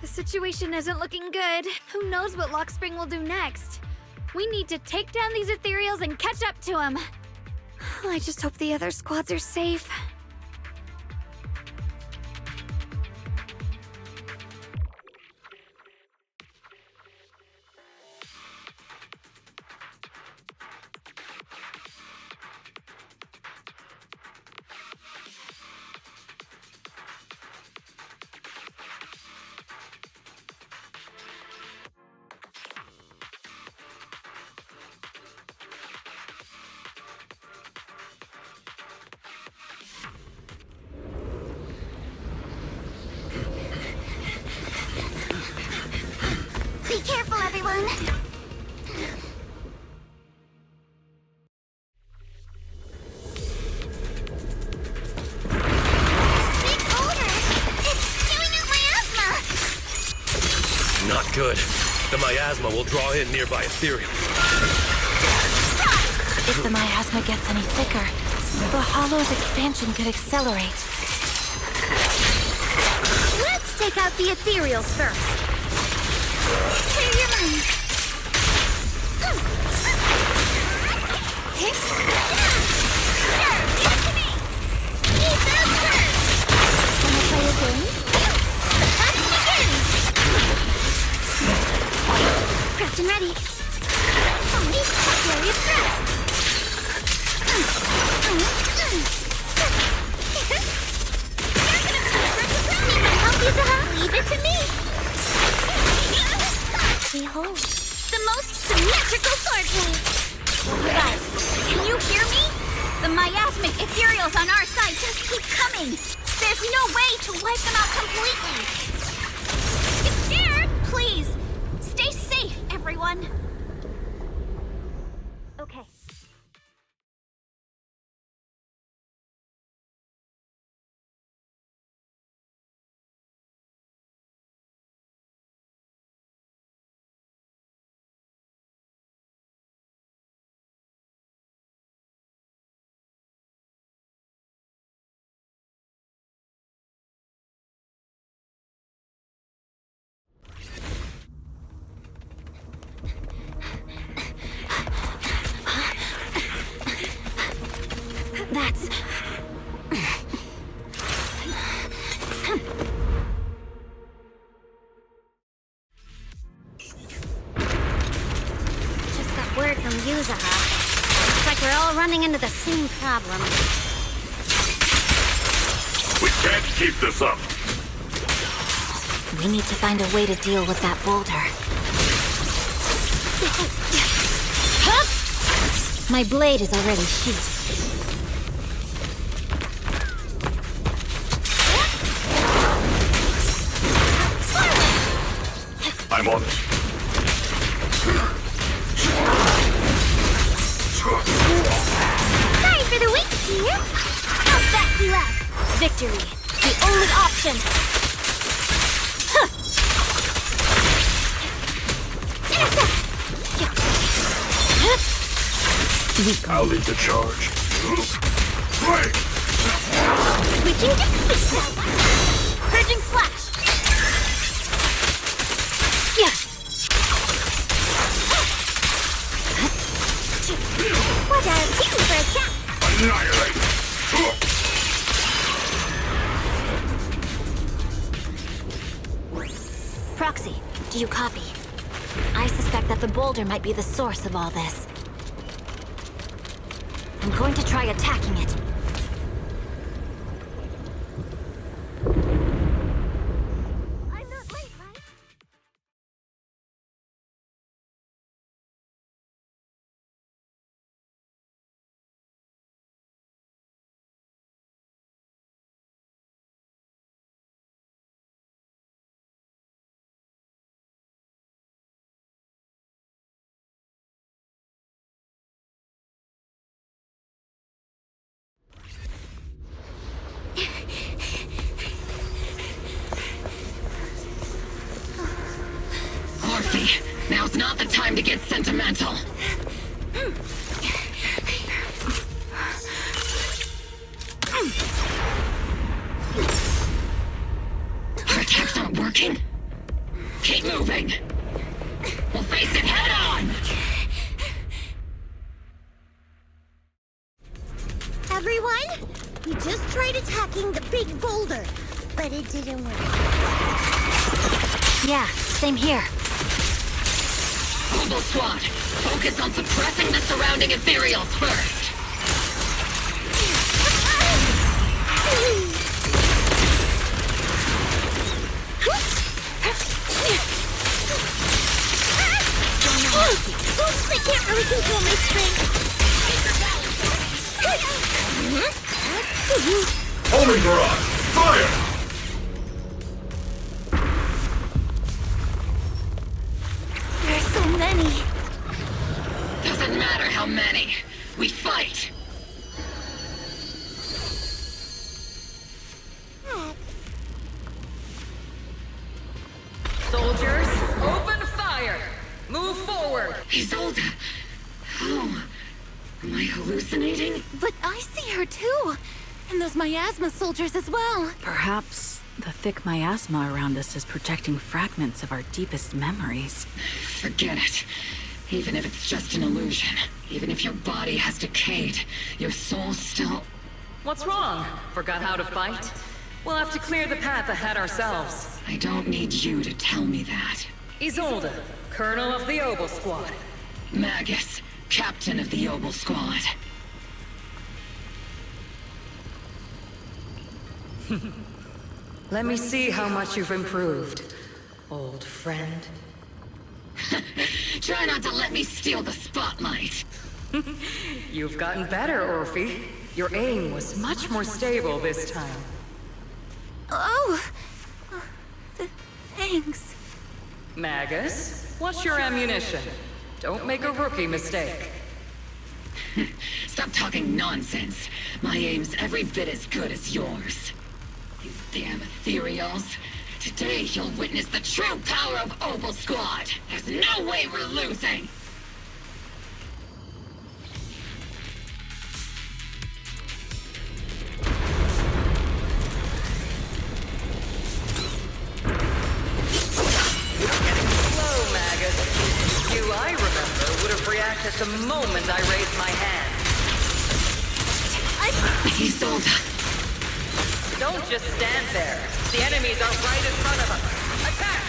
The situation isn't looking good. Who knows what Lockspring will do next? We need to take down these ethereals and catch up to him. I just hope the other squads are safe. Be careful, everyone. Big boulder! It's spewing out miasma! Not good. The miasma will draw in nearby ethereal. If the miasma gets any thicker, the Hollow's expansion could accelerate. Let's take out the ethereals first. Clear your mind. Hit. Sure, give it to me! Eat those first! Wanna play a game? The fun begins! Prepped and ready. Only various thrusts! You're gonna help you, Zaha! Leave it to me! Behold. The most symmetrical swordplay! You guys, can you hear me? The miasmic ethereals on our side just keep coming! There's no way to wipe them out completely! Get scared? Please, stay safe, everyone! Okay. That's... Just got word from you, Zaha. Looks like we're all running into the same problem. We can't keep this up. We need to find a way to deal with that boulder. My blade is already sheathed. I'm on it. Sorry for the wait, dear. I'll back you up. Victory, the only option. I'll lead the charge. Right! Switching to pistol. Purging slash. Yeah. What a view for a cat. Annihilate! Proxy, do you copy? I suspect that the boulder might be the source of all this. I'm going to try attacking it. Now's not the time to get sentimental. Our attacks aren't working. Keep moving. We'll face it head on! Everyone, we just tried attacking the big boulder, but it didn't work. Yeah, same here. Mobile Squad, focus on suppressing the surrounding ethereals first. Oops, I can't really control my strength. Homing barrage! Fire! There's so many. Doesn't matter how many. We fight. Soldiers, open fire! Move forward! Isolde! How? Am I hallucinating? But I see her too. And those miasma soldiers as well. Perhaps the thick miasma around us is projecting fragments of our deepest memories. Forget it. Even if it's just an illusion, even if your body has decayed, your soul still... What's wrong? Forgot how to fight? We'll have to clear the path ahead ourselves. I don't need you to tell me that. Isolde, Colonel of the Obel Squad. Magus, Captain of the Obel Squad. Let me see how much you've improved, old friend. Try not to let me steal the spotlight. You've gotten better, Orphe. Your aim was much more stable this time. Oh, thanks. Magus, what's your ammunition? Don't make a rookie mistake. Stop talking nonsense. My aim's every bit as good as yours. You damn ethereals. Today you'll witness the true power of Obel Squad. There's no way we're losing. Slow, Magus. You, I remember, would have reacted the moment I raised my hand. Isolde. Don't just stand there. The enemies are right in front of us. Attack!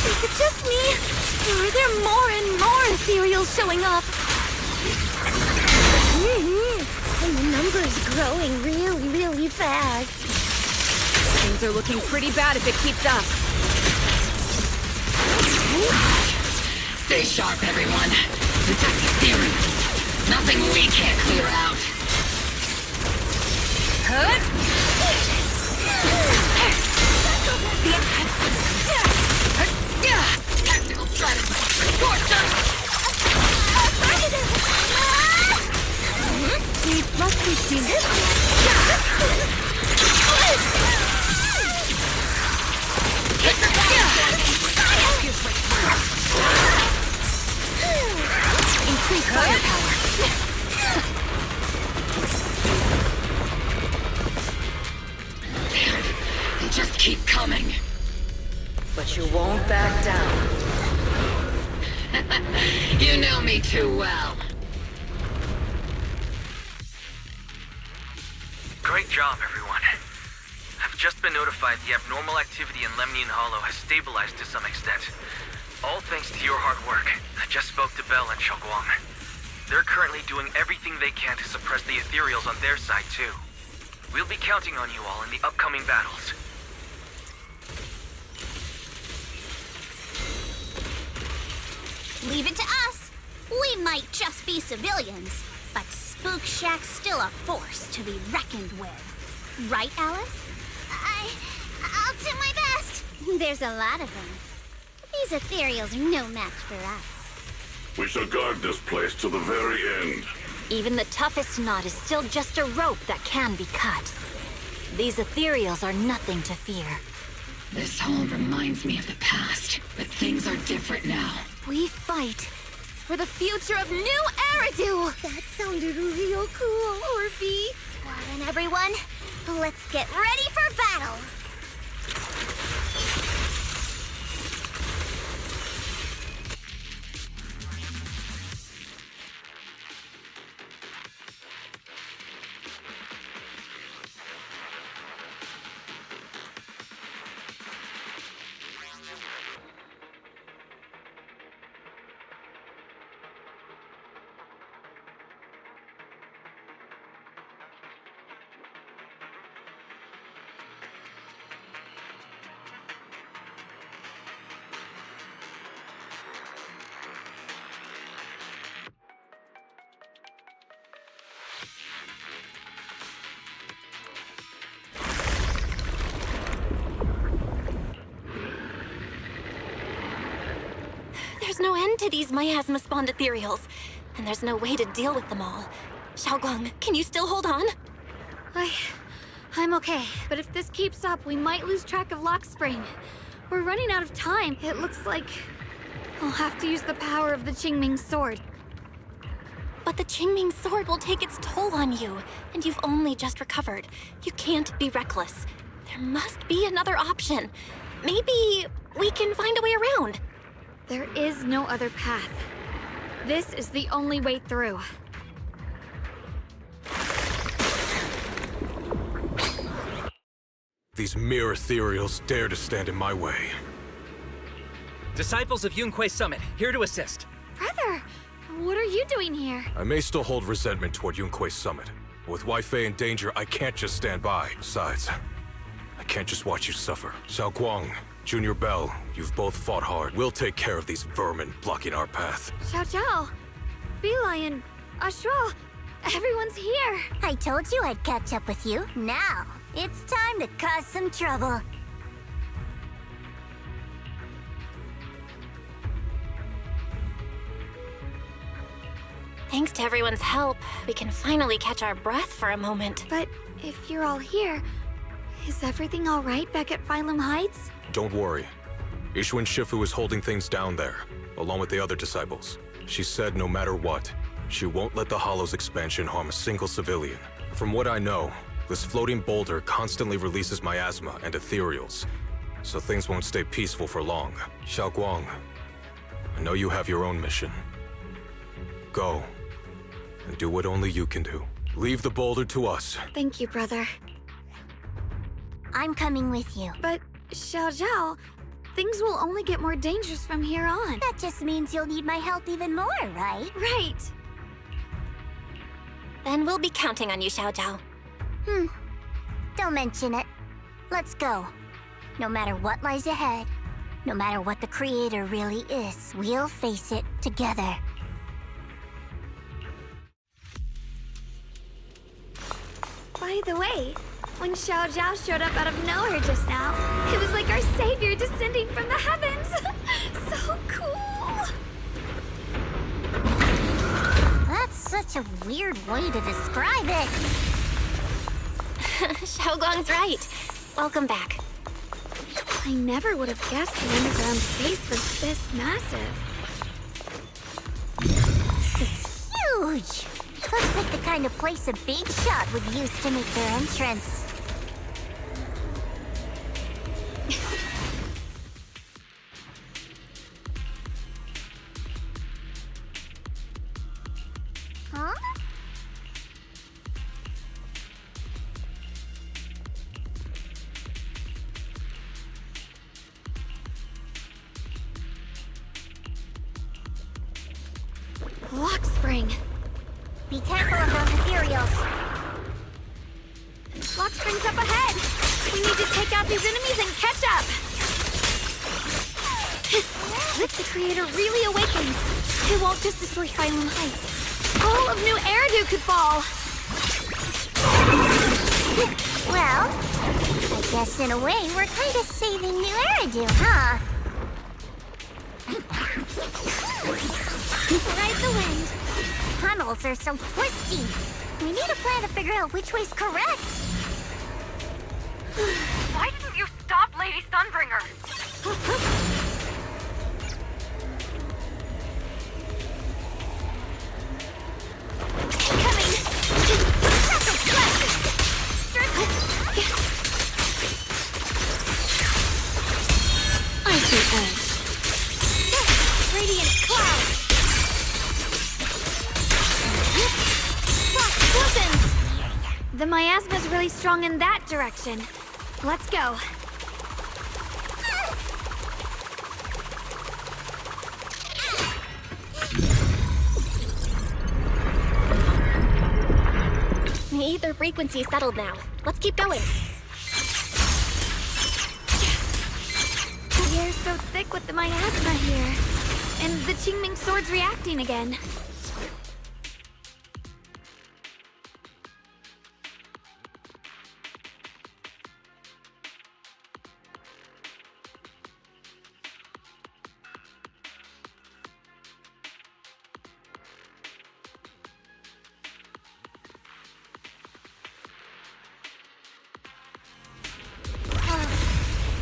Is it just me? Or are there more and more ethereals showing up? And the number's growing really, really fast. Things are looking pretty bad if it keeps up. Stay sharp, everyone. Protect ethereals. Nothing we can't clear out. Tactical strategy. We must be seen this. Increase firepower. They just keep coming. But you won't back down. You know me too well. Great job, everyone. I've just been notified the abnormal activity in Lemnian Hollow has stabilized to some extent. All thanks to your hard work. I just spoke to Bell and Shunguang. They're currently doing everything they can to suppress the ethereals on their side, too. We'll be counting on you all in the upcoming battles. Leave it to us. We might just be civilians, but Spook Shack's still a force to be reckoned with. Right, Alice? I'll do my best. There's a lot of them. These ethereals are no match for us. We shall guard this place to the very end. Even the toughest knot is still just a rope that can be cut. These ethereals are nothing to fear. This hall reminds me of the past, but things are different now. We fight for the future of New Eridu! That sounded real cool, Orphe. Well then, everyone, let's get ready for battle! There's no end to these miasma-spawned ethereals, and there's no way to deal with them all. Shunguang, can you still hold on? I'm okay, but if this keeps up, we might lose track of Lock Spring. We're running out of time. It looks like I'll have to use the power of the Qingming sword. But the Qingming sword will take its toll on you, and you've only just recovered. You can't be reckless. There must be another option. Maybe we can find a way around. There is no other path. This is the only way through. These mere ethereals dare to stand in my way. Disciples of Yunquei Summit, here to assist. Brother, what are you doing here? I may still hold resentment toward Yunquei Summit. But with Wei-Fei in danger, I can't just stand by. Besides, I can't just watch you suffer. Shunguang, Junior Bell, you've both fought hard. We'll take care of these vermin blocking our path. Xiao Zhao, Bee-Lion, Ashra, everyone's here. I told you I'd catch up with you. Now, it's time to cause some trouble. Thanks to everyone's help, we can finally catch our breath for a moment. But if you're all here, is everything all right back at Phylum Heights? Don't worry. Ishun Shifu is holding things down there, along with the other disciples. She said no matter what, she won't let the Hollow's expansion harm a single civilian. From what I know, this floating boulder constantly releases miasma and ethereals, so things won't stay peaceful for long. Shunguang, I know you have your own mission. Go, and do what only you can do. Leave the boulder to us. Thank you, brother. I'm coming with you. But, Xiao Zhao, things will only get more dangerous from here on. That just means you'll need my help even more, right? Right. Then we'll be counting on you, Xiao Zhao. Don't mention it. Let's go. No matter what lies ahead, no matter what the Creator really is, we'll face it together. By the way, when Xiao Zhao showed up out of nowhere just now, it was like our savior descending from the heavens. So cool. That's such a weird way to describe it. Shunguang's right. Welcome back. I never would have guessed the underground space was this massive. It's huge. Looks like the kind of place a big shot would use to make their entrance. Huh? Lock Spring. Be careful of those ethereals. Lock Spring's up ahead. We need to take out these enemies and catch up. If the Creator really awakens, it won't just destroy Phylum Heights. All of New Eridu could fall. Well, I guess in a way we're kind of saving New Eridu, huh? Ride the wind. Tunnels are so twisty. We need a plan to figure out which way's correct. Why didn't you stop Lady Sunbringer? The miasma's really strong in that direction. Let's go. The ether frequency's settled now. Let's keep going. The air's so thick with the miasma here. And the Qingming sword's reacting again.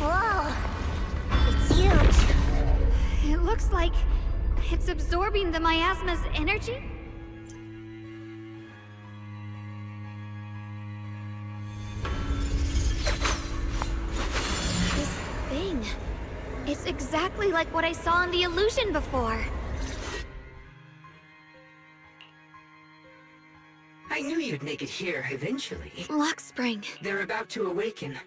Whoa! It's huge. It looks like it's absorbing the miasma's energy? This thing. It's exactly like what I saw in the illusion before. I knew you'd make it here eventually. Lockspring. They're about to awaken.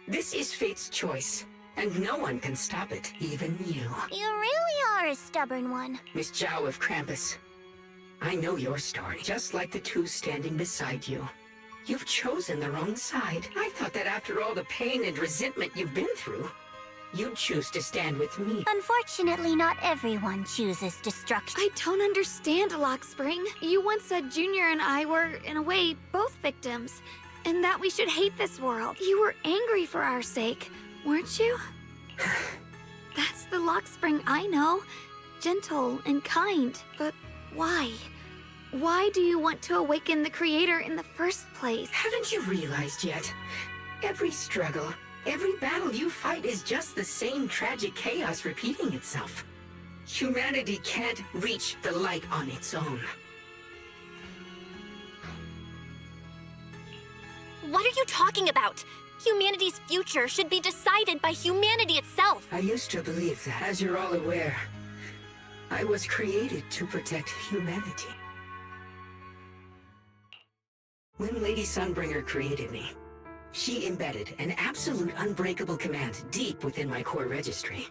This is fate's choice, and no one can stop it, even you. You really are a stubborn one. Miss Zhao of Krampus. I know your story, just like the two standing beside you. You've chosen the wrong side. I thought that after all the pain and resentment you've been through, you'd choose to stand with me. Unfortunately, not everyone chooses destruction. I don't understand, Lockspring. You once said Junior and I were, in a way, both victims. And that we should hate this world. You were angry for our sake, weren't you? That's the Lockspring I know. Gentle and kind. But why? Why do you want to awaken the Creator in the first place? Haven't you realized yet? Every struggle, every battle you fight is just the same tragic chaos repeating itself. Humanity can't reach the light on its own. What are you talking about? Humanity's future should be decided by humanity itself. I used to believe that, as you're all aware. I was created to protect humanity. When Lady Sunbringer created me, she embedded an absolute unbreakable command deep within my core registry.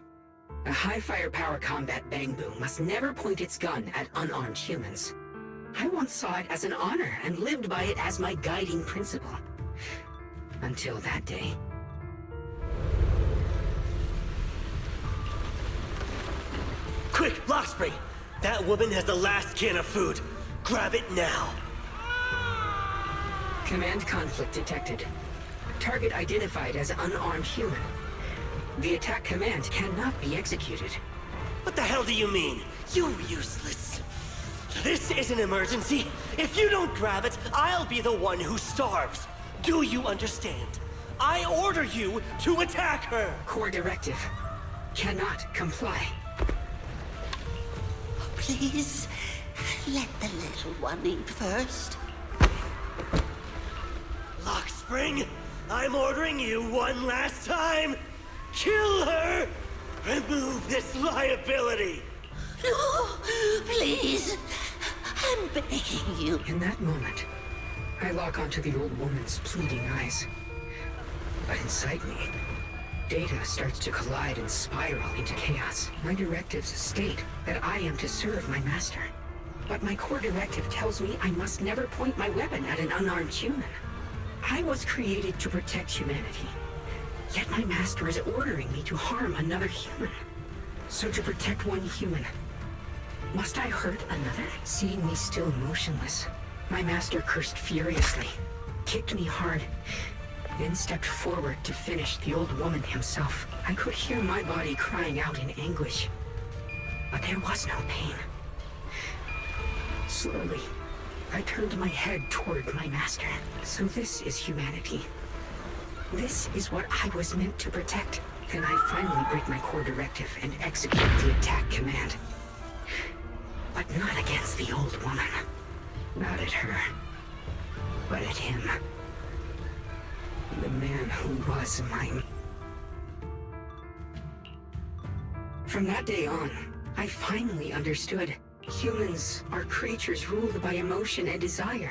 A high firepower combat bang boom must never point its gun at unarmed humans. I once saw it as an honor and lived by it as my guiding principle. Until that day. Quick, Lockspring! That woman has the last can of food. Grab it now. Command conflict detected. Target identified as unarmed human. The attack command cannot be executed. What the hell do you mean? You useless. This is an emergency. If you don't grab it, I'll be the one who starves. Do you understand? I order you to attack her! Core directive. Cannot comply. Please, let the little one eat first. Lockspring, I'm ordering you one last time! Kill her! Remove this liability! No, please. I'm begging you. In that moment, I lock onto the old woman's pleading eyes. But inside me, data starts to collide and spiral into chaos. My directives state that I am to serve my master. But my core directive tells me I must never point my weapon at an unarmed human. I was created to protect humanity. Yet my master is ordering me to harm another human. So to protect one human, must I hurt another? Seeing me still motionless, my master cursed furiously, kicked me hard, then stepped forward to finish the old woman himself. I could hear my body crying out in anguish, but there was no pain. Slowly, I turned my head toward my master. So this is humanity. This is what I was meant to protect. Then I finally break my core directive and execute the attack command. But not against the old woman. Not at her. But at him. The man who was mine. From that day on, I finally understood. Humans are creatures ruled by emotion and desire.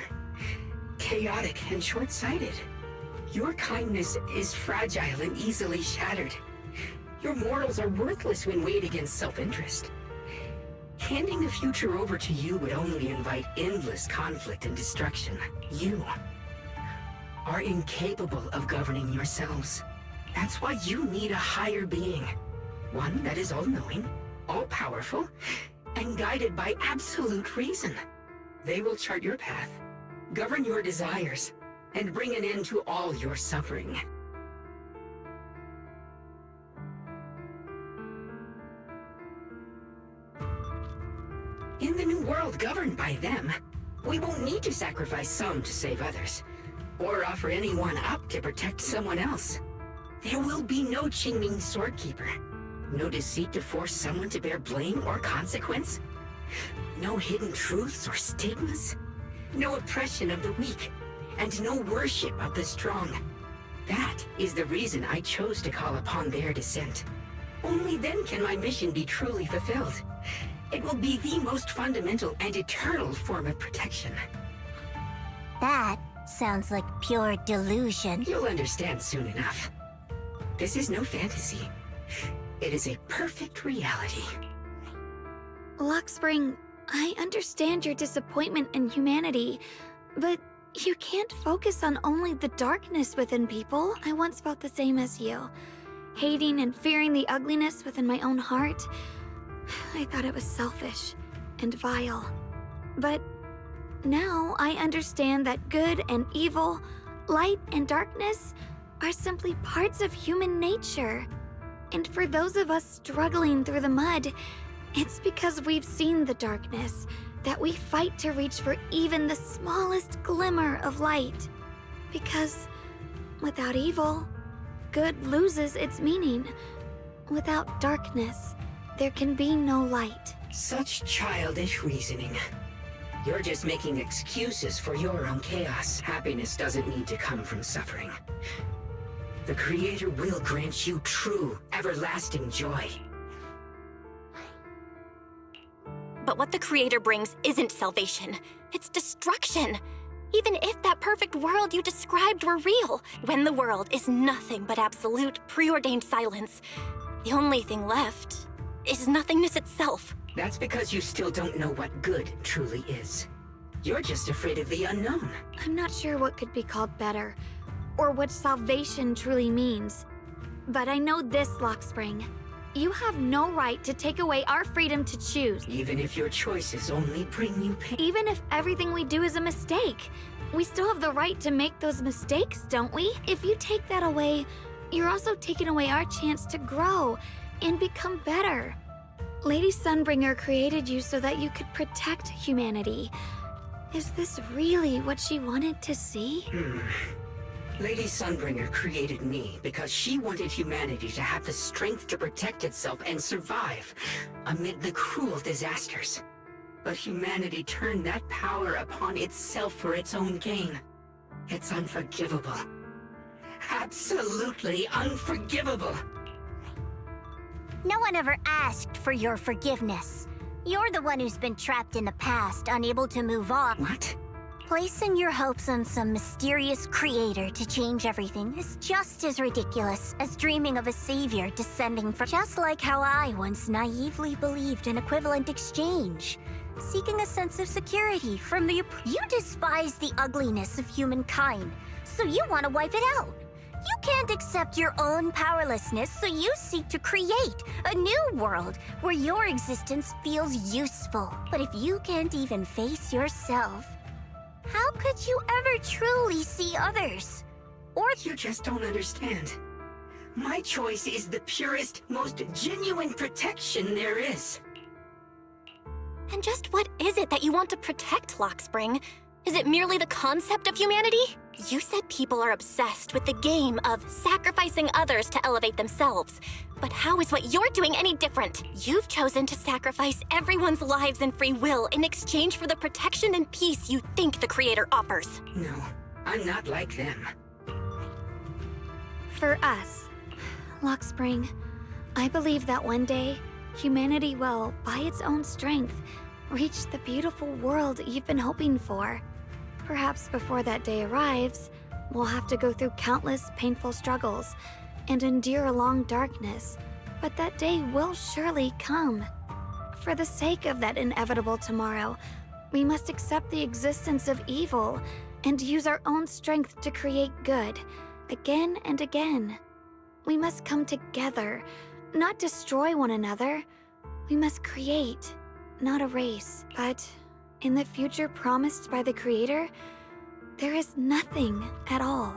chaotic and short-sighted. Your kindness is fragile and easily shattered. Your morals are worthless when weighed against self-interest. Handing the future over to you would only invite endless conflict and destruction. You are incapable of governing yourselves. That's why you need a higher being. One that is all-knowing, all-powerful, and guided by absolute reason. They will chart your path, govern your desires, and bring an end to all your suffering. In the new world governed by them, we won't need to sacrifice some to save others, or offer anyone up to protect someone else. There will be no Qingming Swordkeeper, no deceit to force someone to bear blame or consequence, no hidden truths or stigmas, no oppression of the weak, and no worship of the strong. That is the reason I chose to call upon their descent. Only then can my mission be truly fulfilled. It will be the most fundamental and eternal form of protection. That sounds like pure delusion. You'll understand soon enough. This is no fantasy. It is a perfect reality. Luxspring, I understand your disappointment in humanity, but you can't focus on only the darkness within people. I once felt the same as you, hating and fearing the ugliness within my own heart. I thought it was selfish and vile. But now I understand that good and evil, light and darkness are simply parts of human nature. And for those of us struggling through the mud, it's because we've seen the darkness that we fight to reach for even the smallest glimmer of light. Because without evil, good loses its meaning. Without darkness, there can be no light. Such childish reasoning. You're just making excuses for your own chaos. Happiness doesn't need to come from suffering. The Creator will grant you true, everlasting joy. But what the Creator brings isn't salvation. It's destruction. Even if that perfect world you described were real, when the world is nothing but absolute, preordained silence, the only thing left is nothingness itself. That's because you still don't know what good truly is. You're just afraid of the unknown. I'm not sure what could be called better, or what salvation truly means. But I know this, Luxspring. You have no right to take away our freedom to choose. Even if your choices only bring you pain. Even if everything we do is a mistake, we still have the right to make those mistakes, don't we? If you take that away, you're also taking away our chance to grow and become better. Lady Sunbringer created you so that you could protect humanity. Is this really what she wanted to see? Lady Sunbringer created me because she wanted humanity to have the strength to protect itself and survive amid the cruel disasters. But humanity turned that power upon itself for its own gain. It's unforgivable. Absolutely unforgivable. No one ever asked for your forgiveness. You're the one who's been trapped in the past, unable to move on. What? Placing your hopes on some mysterious creator to change everything is just as ridiculous as dreaming of a savior descending from... Just like how I once naively believed in equivalent exchange, seeking a sense of security from the... You despise the ugliness of humankind, so you want to wipe it out. You can't accept your own powerlessness, so you seek to create a new world where your existence feels useful. But if you can't even face yourself, how could you ever truly see others? Or... You just don't understand. My choice is the purest, most genuine protection there is. And just what is it that you want to protect, Luxspring? Is it merely the concept of humanity? You said people are obsessed with the game of sacrificing others to elevate themselves. But how is what you're doing any different? You've chosen to sacrifice everyone's lives and free will in exchange for the protection and peace you think the Creator offers. No, I'm not like them. For us, Luxspring, I believe that one day, humanity will, by its own strength, reach the beautiful world you've been hoping for. Perhaps before that day arrives, we'll have to go through countless painful struggles and endure a long darkness, but that day will surely come. For the sake of that inevitable tomorrow, we must accept the existence of evil and use our own strength to create good, again and again. We must come together, not destroy one another. We must create, not erase. But in the future promised by the Creator, there is nothing at all.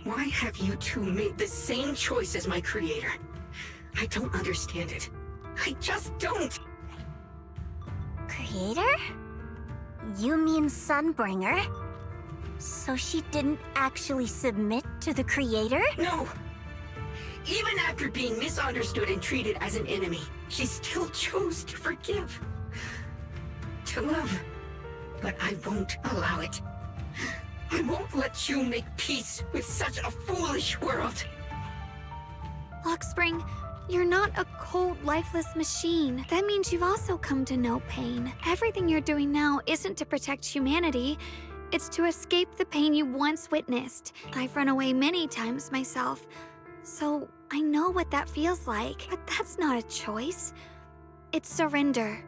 Why have you two made the same choice as my Creator? I don't understand it. I just don't! Creator? You mean Sunbringer? So she didn't actually submit to the Creator? No! Even after being misunderstood and treated as an enemy, she still chose to forgive. To love. But I won't allow it. I won't let you make peace with such a foolish world. Luxspring, you're not a cold, lifeless machine. That means you've also come to know pain. Everything you're doing now isn't to protect humanity. It's to escape the pain you once witnessed. I've run away many times myself, so I know what that feels like. But that's not a choice. It's surrender.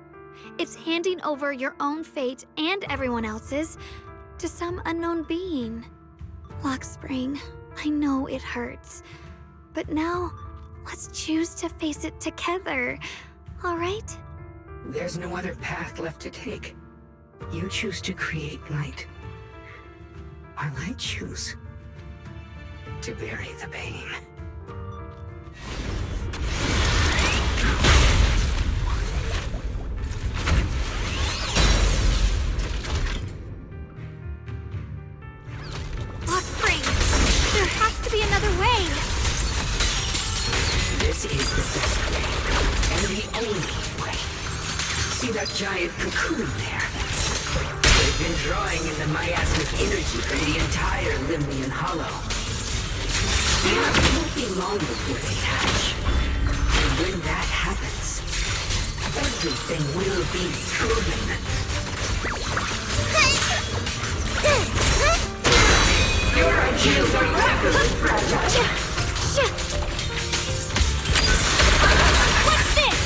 It's handing over your own fate and everyone else's to some unknown being. Luxspring, I know it hurts, but now let's choose to face it together, all right? There's no other path left to take. You choose to create light, while I choose to bury the pain. Luxspring, there has to be another way. This is the best way, and the only way. See that giant cocoon there? They've been drawing in the miasmic energy from the entire Limnian Hollow. It won't be long before they hatch. And when that happens, everything will be proven. Your ideals are rapidly fragile. What's this?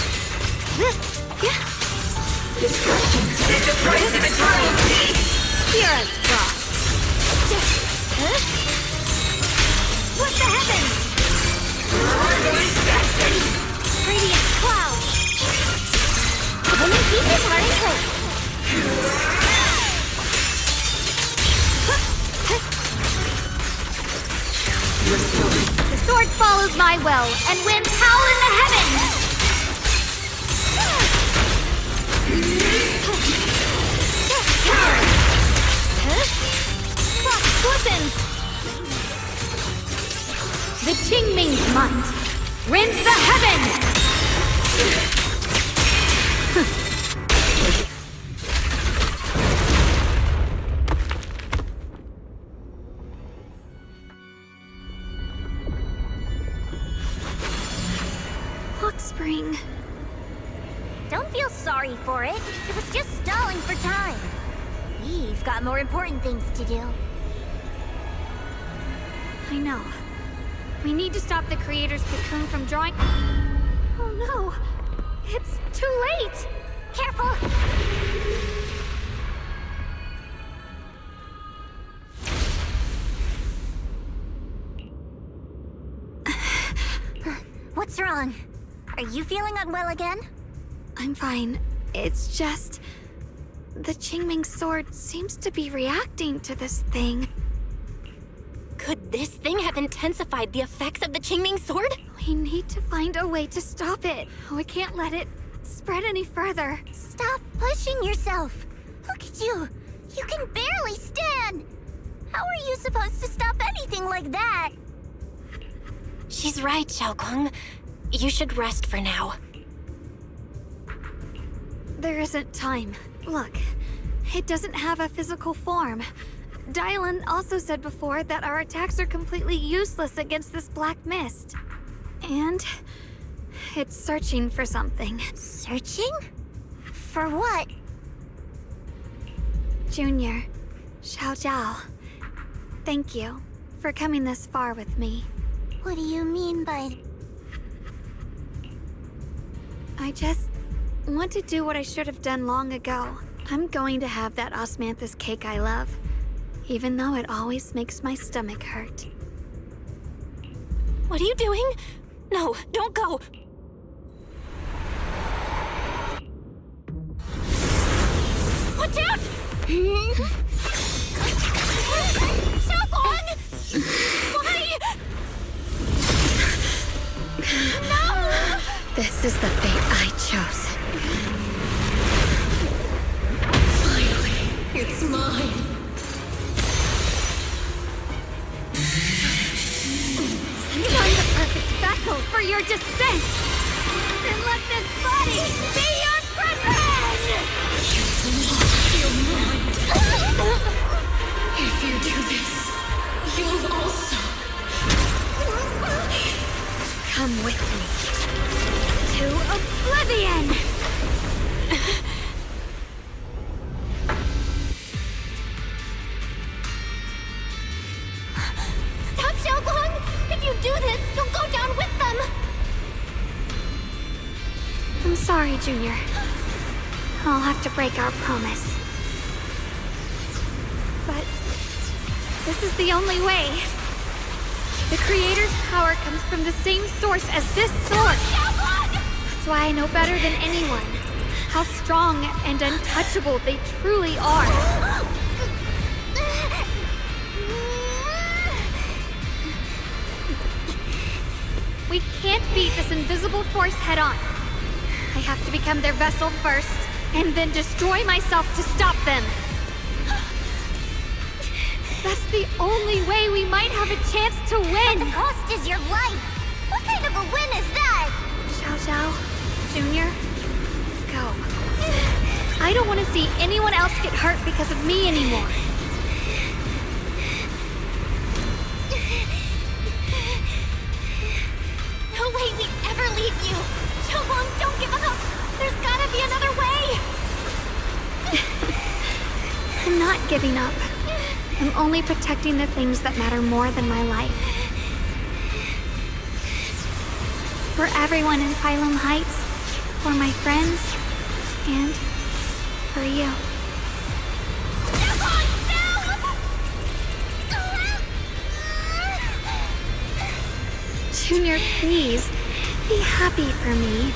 Destruction is the price of eternal peace! Hear us, Frost. What's the heavens? Radiant clouds. Winning pieces are in place. The sword follows my will, and winds howl in the heavens! Clock glistens! The Qingming's might rends the heavens! Luxspring. Don't feel sorry for it. It was just stalling for time. We've got more important things to do. I know. We need to stop the Creator's cocoon from drawing... Oh no! It's too late! Careful! What's wrong? Are you feeling unwell again? I'm fine. It's just... the Qingming sword seems to be reacting to this thing. Could this thing have intensified the effects of the Qingming sword? We need to find a way to stop it. We can't let it spread any further. Stop pushing yourself. Look at you. You can barely stand. How are you supposed to stop anything like that? She's right, Shunguang. You should rest for now. There isn't time. Look, it doesn't have a physical form. Dylan also said before that our attacks are completely useless against this black mist. And it's searching for something. Searching? For what? Junior, Xiao Zhao, thank you for coming this far with me. What do you mean by... I just want to do what I should have done long ago. I'm going to have that osmanthus cake I love, even though it always makes my stomach hurt. What are you doing? No, don't go! Watch out! Shunguang! Why? No! This is the fate I chose. Finally, it's mine. I'm the perfect vessel for your descent! Then let this body be your prison! Your mind. If you do this, you'll also Come with me to oblivion! Stop, Shunguang! If you do this, you'll go down with them! I'm sorry, Junior. I'll have to break our promise. But this is the only way. The Creator's power comes from the same source as this sword. That's why I know better than anyone how strong and untouchable they truly are. We can't beat this invisible force head-on. I have to become their vessel first, and then destroy myself to stop them. That's the only way we might have a chance to win. But the cost is your life. What kind of a win is that? Xiao Zhao, Junior, go. I don't want to see anyone else get hurt because of me anymore. No way we'd ever leave you! Shunguang, don't give up! There's gotta be another way! I'm not giving up. I'm only protecting the things that matter more than my life. For everyone in Phylum Heights, for my friends, and for you. Junior, please, be happy for me.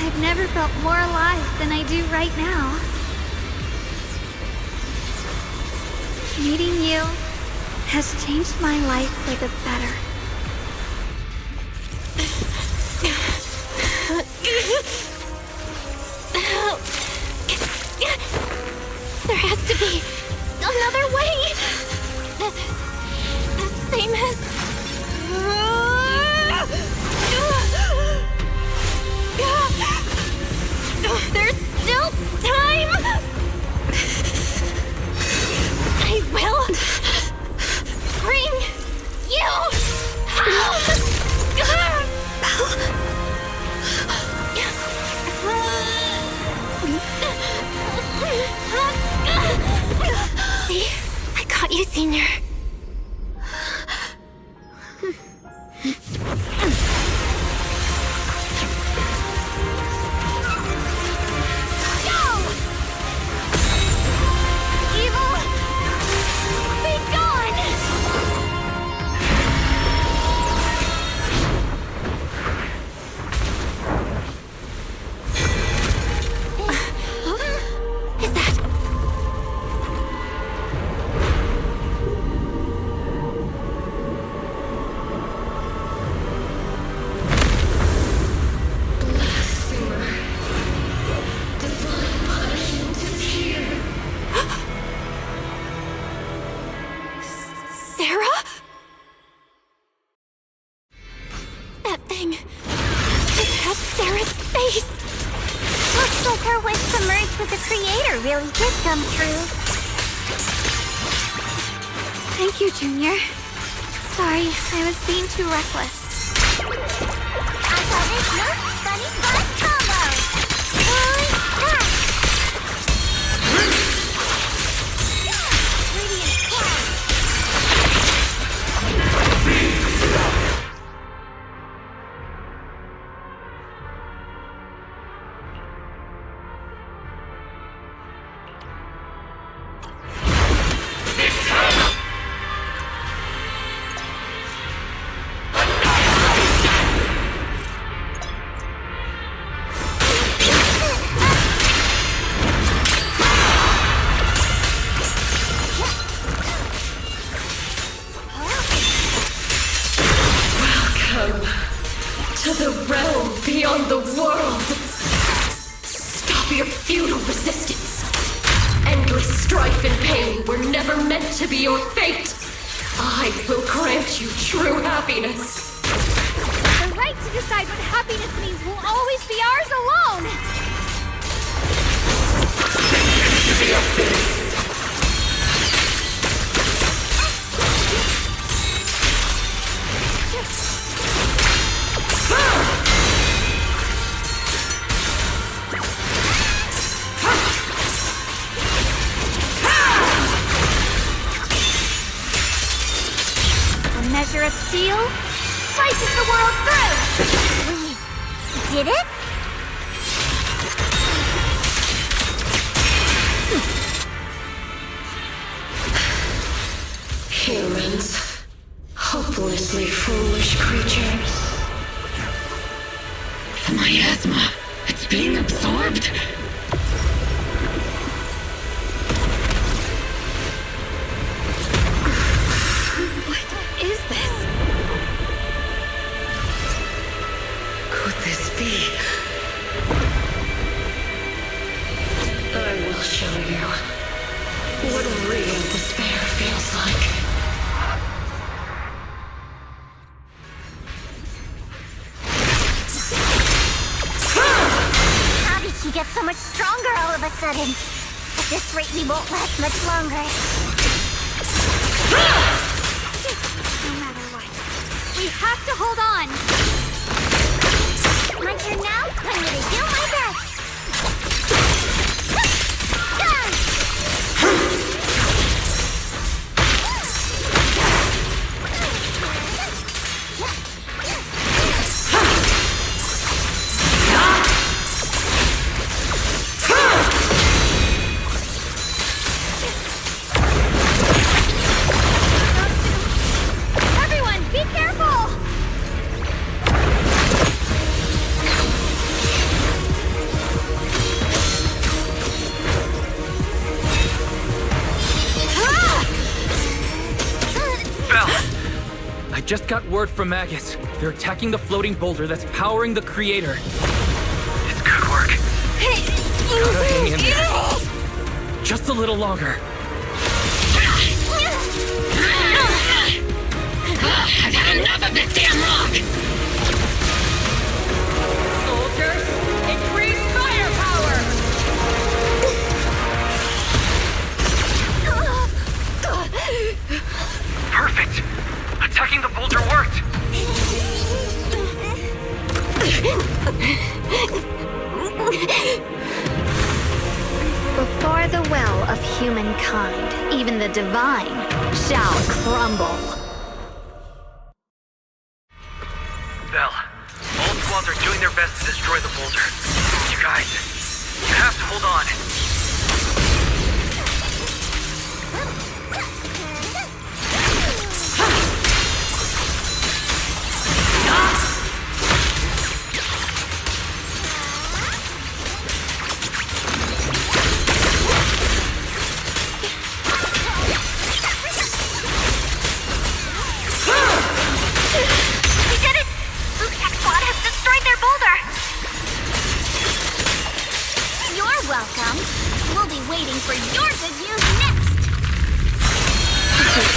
I've never felt more alive than I do right now. Meeting you has changed my life for the better. There has to be another way! This is the same as... There's still time! I will bring you home! See? I got you, Senior. Really did come true. Thank you, Junior. Sorry, I was being too reckless. I call this Nerf Sunny Fun Combo! the realm beyond the world. Stop your futile resistance. Endless strife and pain were never meant to be your fate. I will grant you true happiness. The right to decide what happiness means will always be ours alone! A measure of steel slices the world through! We did it? Humans. Hopelessly foolish creatures. The miasma. It's being absorbed. What is this? Could this be? I will show you what real despair feels like. How did she get so much stronger all of a sudden? At this rate, we won't last much longer. No matter what, we have to hold on! My turn now? I'm gonna do my best! Everyone, be careful! I just got word from Magus. They're attacking the floating boulder that's powering the creator. It's good work. Gotta hang in there. Just a little longer. I've had enough of this damn rock! Soldiers, increase firepower! Perfect! Attacking the boulder worked! Before the will of humankind, even the divine shall crumble. Bell, all squads are doing their best to destroy the boulder. You guys, you have to hold on. Welcome. We'll be waiting for your good news next.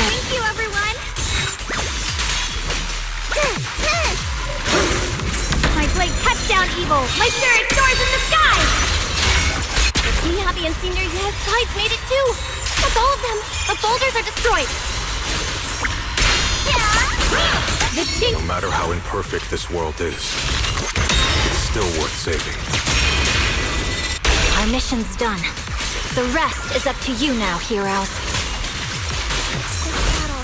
Thank you, everyone. My blade cuts down evil. My spirit soars in the sky. Team Happy and Senior Yes sides made it too. That's all of them. The boulders are destroyed. No matter how imperfect this world is, it's still worth saving. Our mission's done. The rest is up to you now, heroes. This battle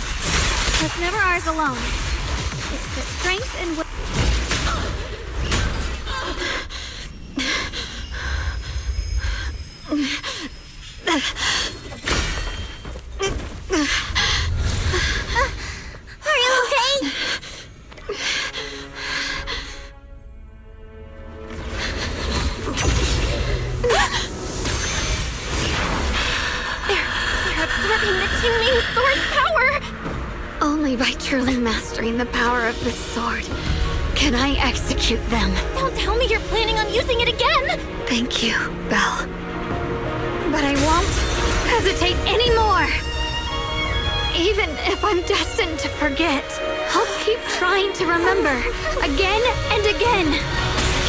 was never ours alone. It's the strength and will. Are you okay? They're absorbing the Qingming sword's power! Only by truly mastering the power of the sword can I execute them. Don't tell me you're planning on using it again! Thank you, Belle. But I won't hesitate anymore. Even if I'm destined to forget, I'll keep trying to remember again and again.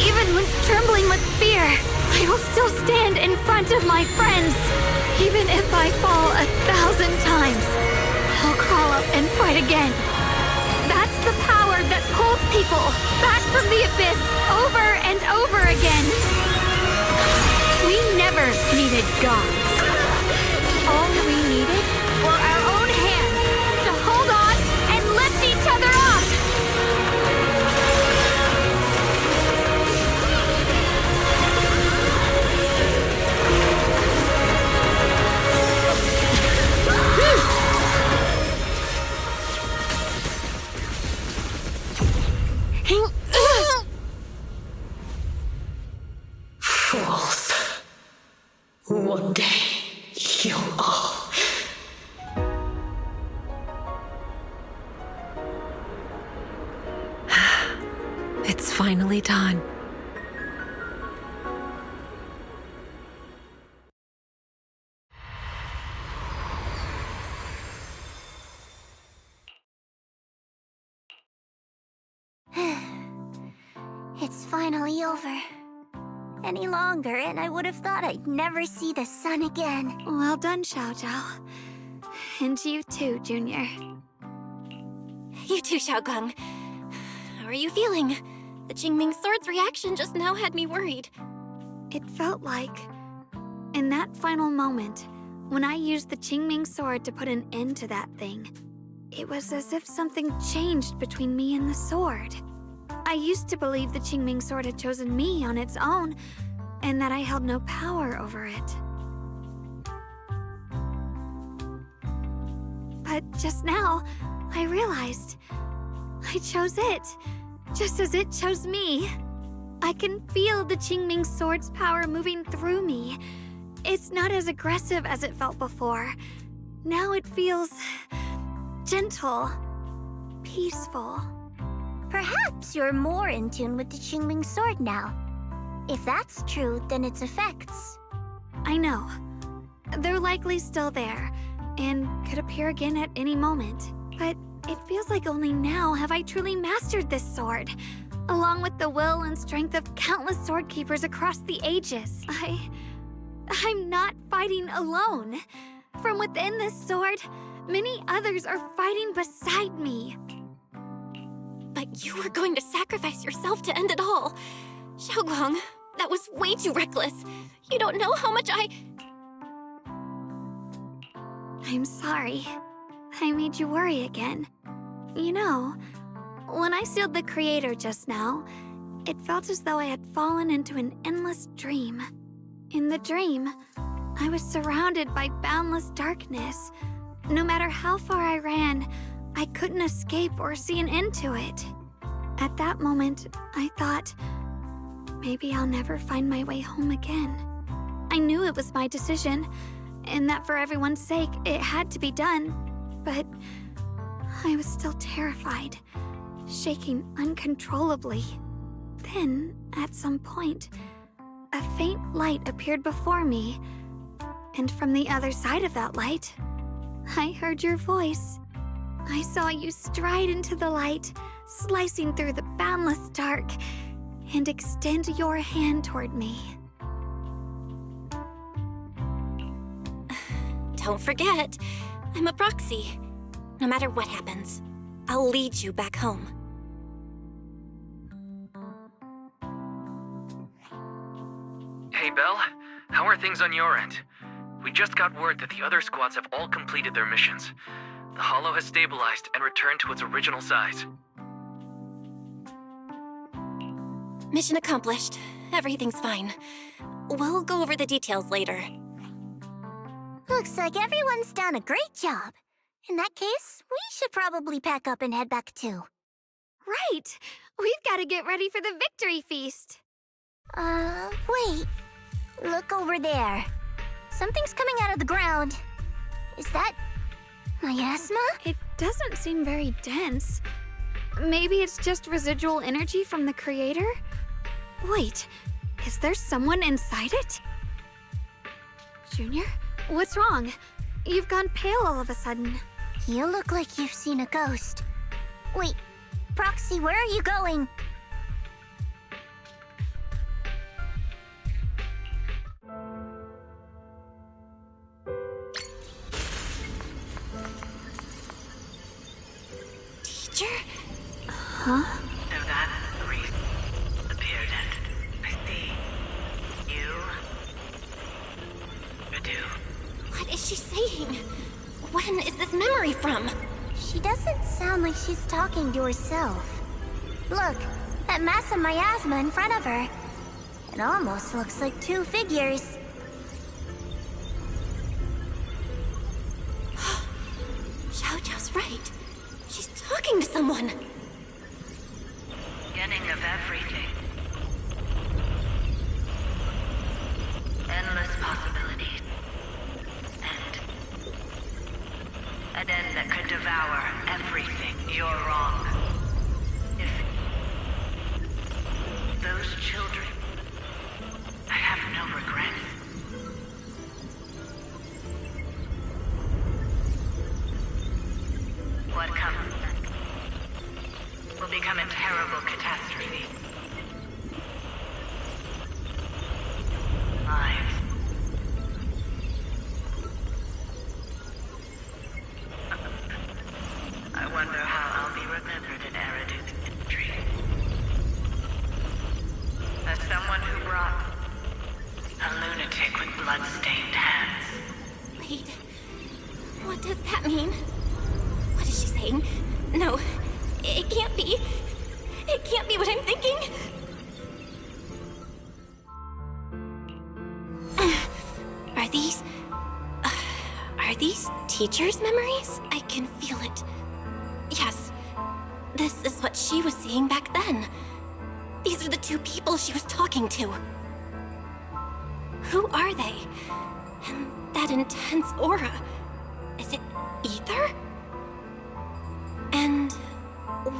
Even when trembling with fear, I will still stand in front of my friends. Even if I fall 1,000 times, I'll crawl up and fight again. That's the power that pulls people back from the abyss over and over again. We never needed gods. All we needed were our own hands to hold on and lift each other up. Fools. One day, you'll all... It's finally done. It's finally over. Any longer, and I would have thought I'd never see the sun again. Well done, Xiao Zhao. And you too, Junior. You too, Shunguang. How are you feeling? The Qingming Sword's reaction just now had me worried. It felt like, in that final moment, when I used the Qingming Sword to put an end to that thing, it was as if something changed between me and the sword. I used to believe the Qingming Sword had chosen me on its own, and that I held no power over it. But just now, I realized I chose it, just as it chose me. I can feel the Qingming Sword's power moving through me. It's not as aggressive as it felt before. Now it feels gentle, peaceful. Perhaps you're more in tune with the Qingming Sword now. If that's true, then its effects... I know. They're likely still there, and could appear again at any moment. But it feels like only now have I truly mastered this sword, along with the will and strength of countless sword keepers across the ages. I'm not fighting alone. From within this sword, many others are fighting beside me. But you were going to sacrifice yourself to end it all. Shunguang, that was way too reckless. You don't know how much I'm sorry. I made you worry again. You know, when I sealed the Creator just now, it felt as though I had fallen into an endless dream. In the dream, I was surrounded by boundless darkness. No matter how far I ran, I couldn't escape or see an end to it. At that moment, I thought, maybe I'll never find my way home again. I knew it was my decision, and that for everyone's sake, it had to be done. But I was still terrified, shaking uncontrollably. Then, at some point, a faint light appeared before me, and from the other side of that light, I heard your voice. I saw you stride into the light, slicing through the boundless dark, and extend your hand toward me. Don't forget, I'm a proxy. No matter what happens, I'll lead you back home. Hey, Belle. How are things on your end? We just got word that the other squads have all completed their missions. The Hollow has stabilized and returned to its original size. Mission accomplished. Everything's fine. We'll go over the details later. Looks like everyone's done a great job. In that case, we should probably pack up and head back too. Right! We've got to get ready for the victory feast! Wait. Look over there. Something's coming out of the ground. Is that... miasma? It doesn't seem very dense. Maybe it's just residual energy from the creator? Wait, is there someone inside it? Junior, what's wrong? You've gone pale all of a sudden. You look like you've seen a ghost. Wait, Proxy, where are you going? Teacher? Huh? So that's the reason appeared at. I see. You do. What is she saying? When is this memory from? She doesn't sound like she's talking to herself. Look, that massive miasma in front of her. It almost looks like two figures. Xiaojiao's right. She's talking to someone. Beginning of everything. Endless possibilities. An end that could devour everything. You're wrong. If those children, I have no regrets. What comes next will become a terrible catastrophe. Lives. I wonder how I'll be remembered in Eridu's history. As someone who brought a lunatic with blood-stained hands. Wait, what does that mean? What is she saying? No, it can't be. It can't be what I'm thinking. Are these teachers' memories? I can feel it. Yes, this is what she was seeing back then. These are the two people she was talking to. Who are they? And that intense aura. Is it ether? And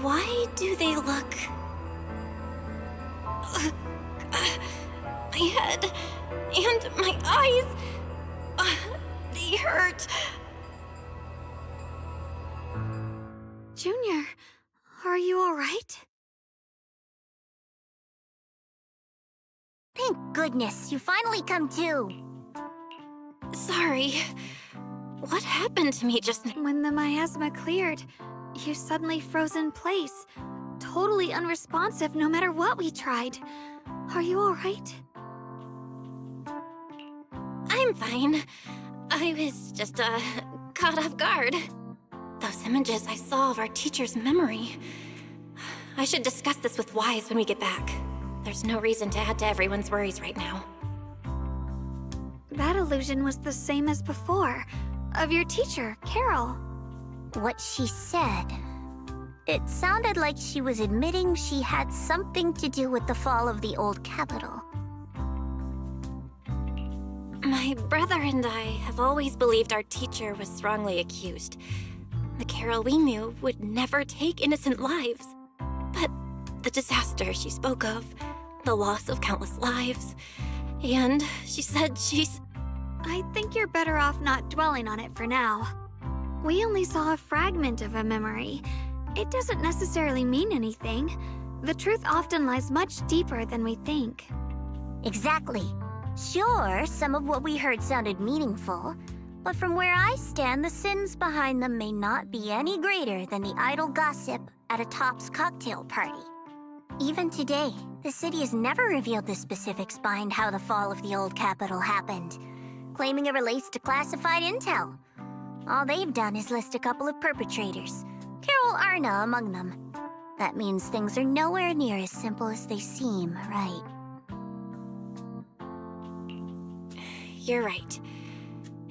why do they look... my head and my eyes... they hurt. Junior, are you alright? Thank goodness, you finally come to. Sorry. What happened to me just now? When the miasma cleared, you suddenly froze in place. Totally unresponsive no matter what we tried. Are you alright? I'm fine. I was just, caught off guard. Those images I saw of our teacher's memory. I should discuss this with Wise when we get back. There's no reason to add to everyone's worries right now. That illusion was the same as before, of your teacher, Carol. What she said... it sounded like she was admitting she had something to do with the fall of the old capital. My brother and I have always believed our teacher was wrongly accused. The Carol we knew would never take innocent lives. But the disaster she spoke of, the loss of countless lives, and she said she's... I think you're better off not dwelling on it for now. We only saw a fragment of a memory. It doesn't necessarily mean anything. The truth often lies much deeper than we think. Exactly. Sure, some of what we heard sounded meaningful, but from where I stand, the sins behind them may not be any greater than the idle gossip at a Top's cocktail party. Even today, the city has never revealed the specifics behind how the fall of the old capital happened, claiming it relates to classified intel. All they've done is list a couple of perpetrators, Carol Arna among them. That means things are nowhere near as simple as they seem, right? You're right.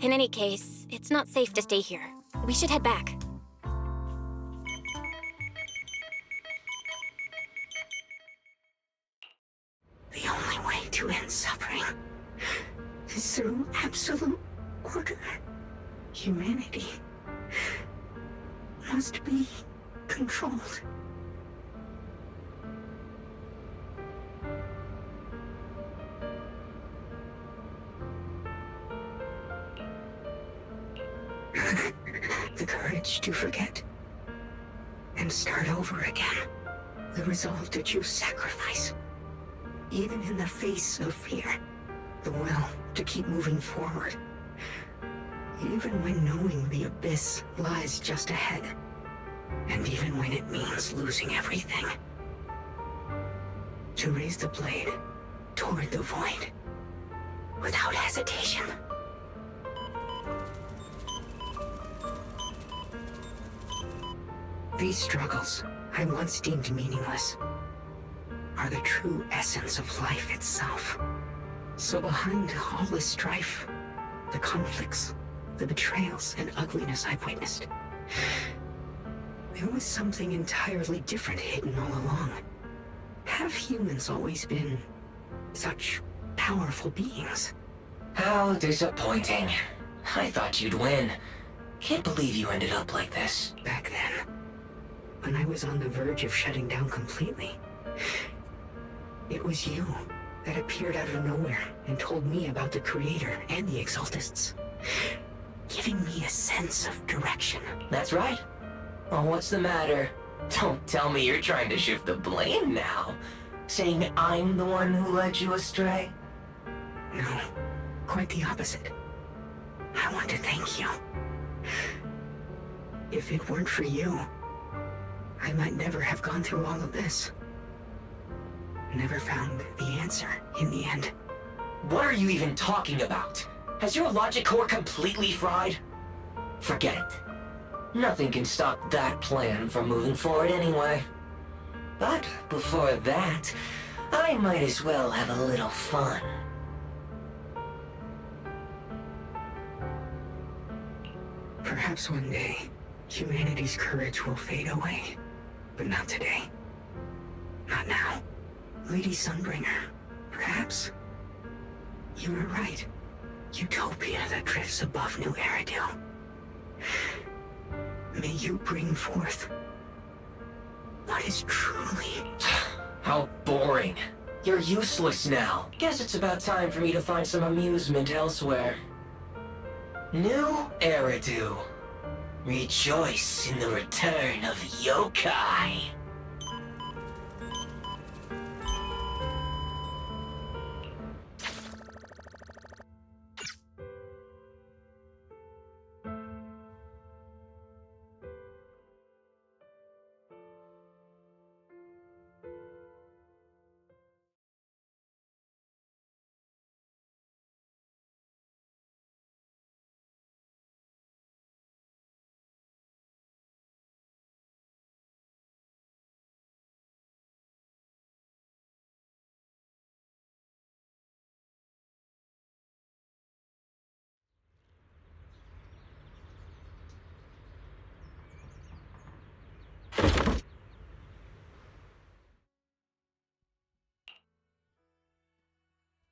In any case, it's not safe to stay here. We should head back. The only way to end suffering is through absolute order. Humanity must be controlled. courage to forget and start over again. The resolve to choose sacrifice, even in the face of fear. The will to keep moving forward, even when knowing the abyss lies just ahead, and even when it means losing everything. To raise the blade toward the void, without hesitation. These struggles, I once deemed meaningless, are the true essence of life itself. So behind all the strife, the conflicts, the betrayals and ugliness I've witnessed, there was something entirely different hidden all along. Have humans always been such powerful beings? How disappointing. I thought you'd win. Can't believe you ended up like this. Back then, when I was on the verge of shutting down completely, it was you that appeared out of nowhere and told me about the Creator and the Exaltists, giving me a sense of direction. That's right. Oh, what's the matter? Don't tell me you're trying to shift the blame now, saying I'm the one who led you astray. No, quite the opposite. I want to thank you. If it weren't for you, I might never have gone through all of this. Never found the answer in the end. What are you even talking about? Has your logic core completely fried? Forget it. Nothing can stop that plan from moving forward anyway. But before that, I might as well have a little fun. Perhaps one day, humanity's courage will fade away. But not today. Not now. Lady Sunbringer, perhaps? You were right. Utopia that drifts above New Eridu. May you bring forth what is truly... How boring. You're useless now. Guess it's about time for me to find some amusement elsewhere. New Eridu. Rejoice in the return of yokai.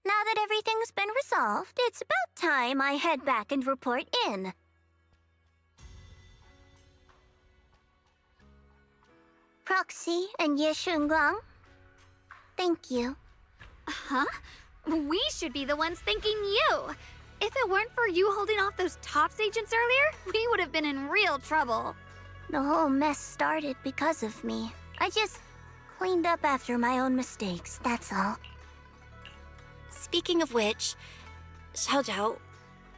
Now that everything's been resolved, it's about time I head back and report in. Proxy and Shunguang, thank you. Huh? We should be the ones thanking you. If it weren't for you holding off those TOPS agents earlier, we would have been in real trouble. The whole mess started because of me. I just cleaned up after my own mistakes, that's all. Speaking of which, Xiaojiao,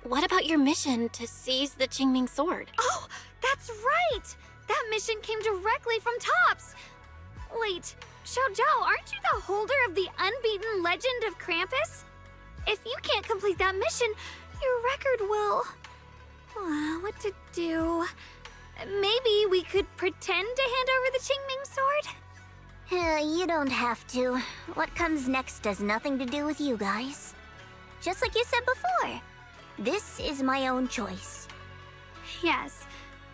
what about your mission to seize the Qingming sword? Oh, that's right! That mission came directly from TOPS! Wait, Xiaojiao, aren't you the holder of the unbeaten legend of Krampus? If you can't complete that mission, your record will... what to do? Maybe we could pretend to hand over the Qingming sword? You don't have to. What comes next has nothing to do with you guys. Just like you said before, this is my own choice. Yes.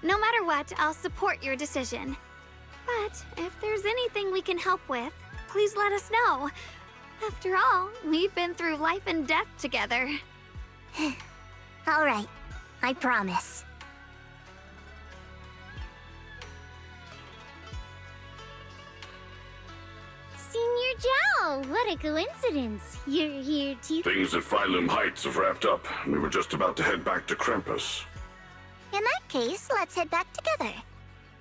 No matter what, I'll support your decision. But if there's anything we can help with, please let us know. After all, we've been through life and death together. All right, I promise. Senior Zhao, what a coincidence. You're here to... Things at Phylum Heights have wrapped up. We were just about to head back to Krampus. And I case, let's head back together.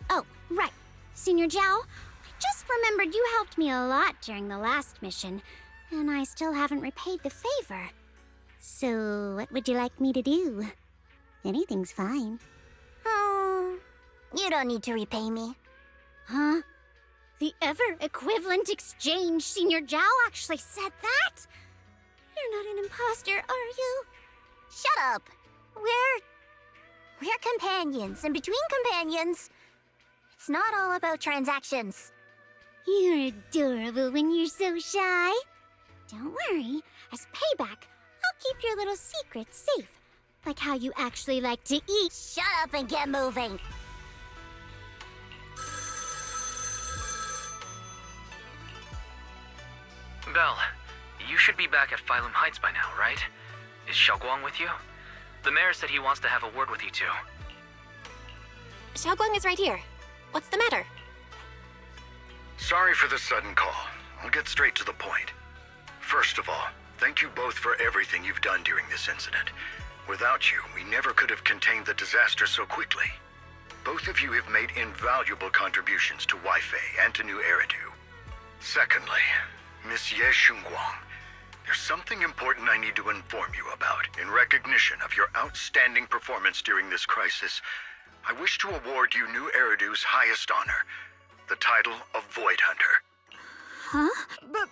Oh, right. Senior Zhao, I just remembered you helped me a lot during the last mission, and I still haven't repaid the favor. So, what would you like me to do? Anything's fine. You don't need to repay me. Huh? The ever-equivalent exchange, Senior Zhao actually said that? You're not an imposter, are you? Shut up! We're companions, and between companions, it's not all about transactions. You're adorable when you're so shy. Don't worry, as payback, I'll keep your little secrets safe. Like how you actually like to eat. Shut up and get moving! Belle, you should be back at Phylum Heights by now, right? Is Shunguang with you? The mayor said he wants to have a word with you too. Shunguang is right here. What's the matter? Sorry for the sudden call. I'll get straight to the point. First of all, thank you both for everything you've done during this incident. Without you, we never could have contained the disaster so quickly. Both of you have made invaluable contributions to Weifei and to New Eridu. Secondly, Miss Ye Shunguang, there's something important I need to inform you about. In recognition of your outstanding performance during this crisis, I wish to award you New Eridu's highest honor, the title of Void Hunter. Huh? But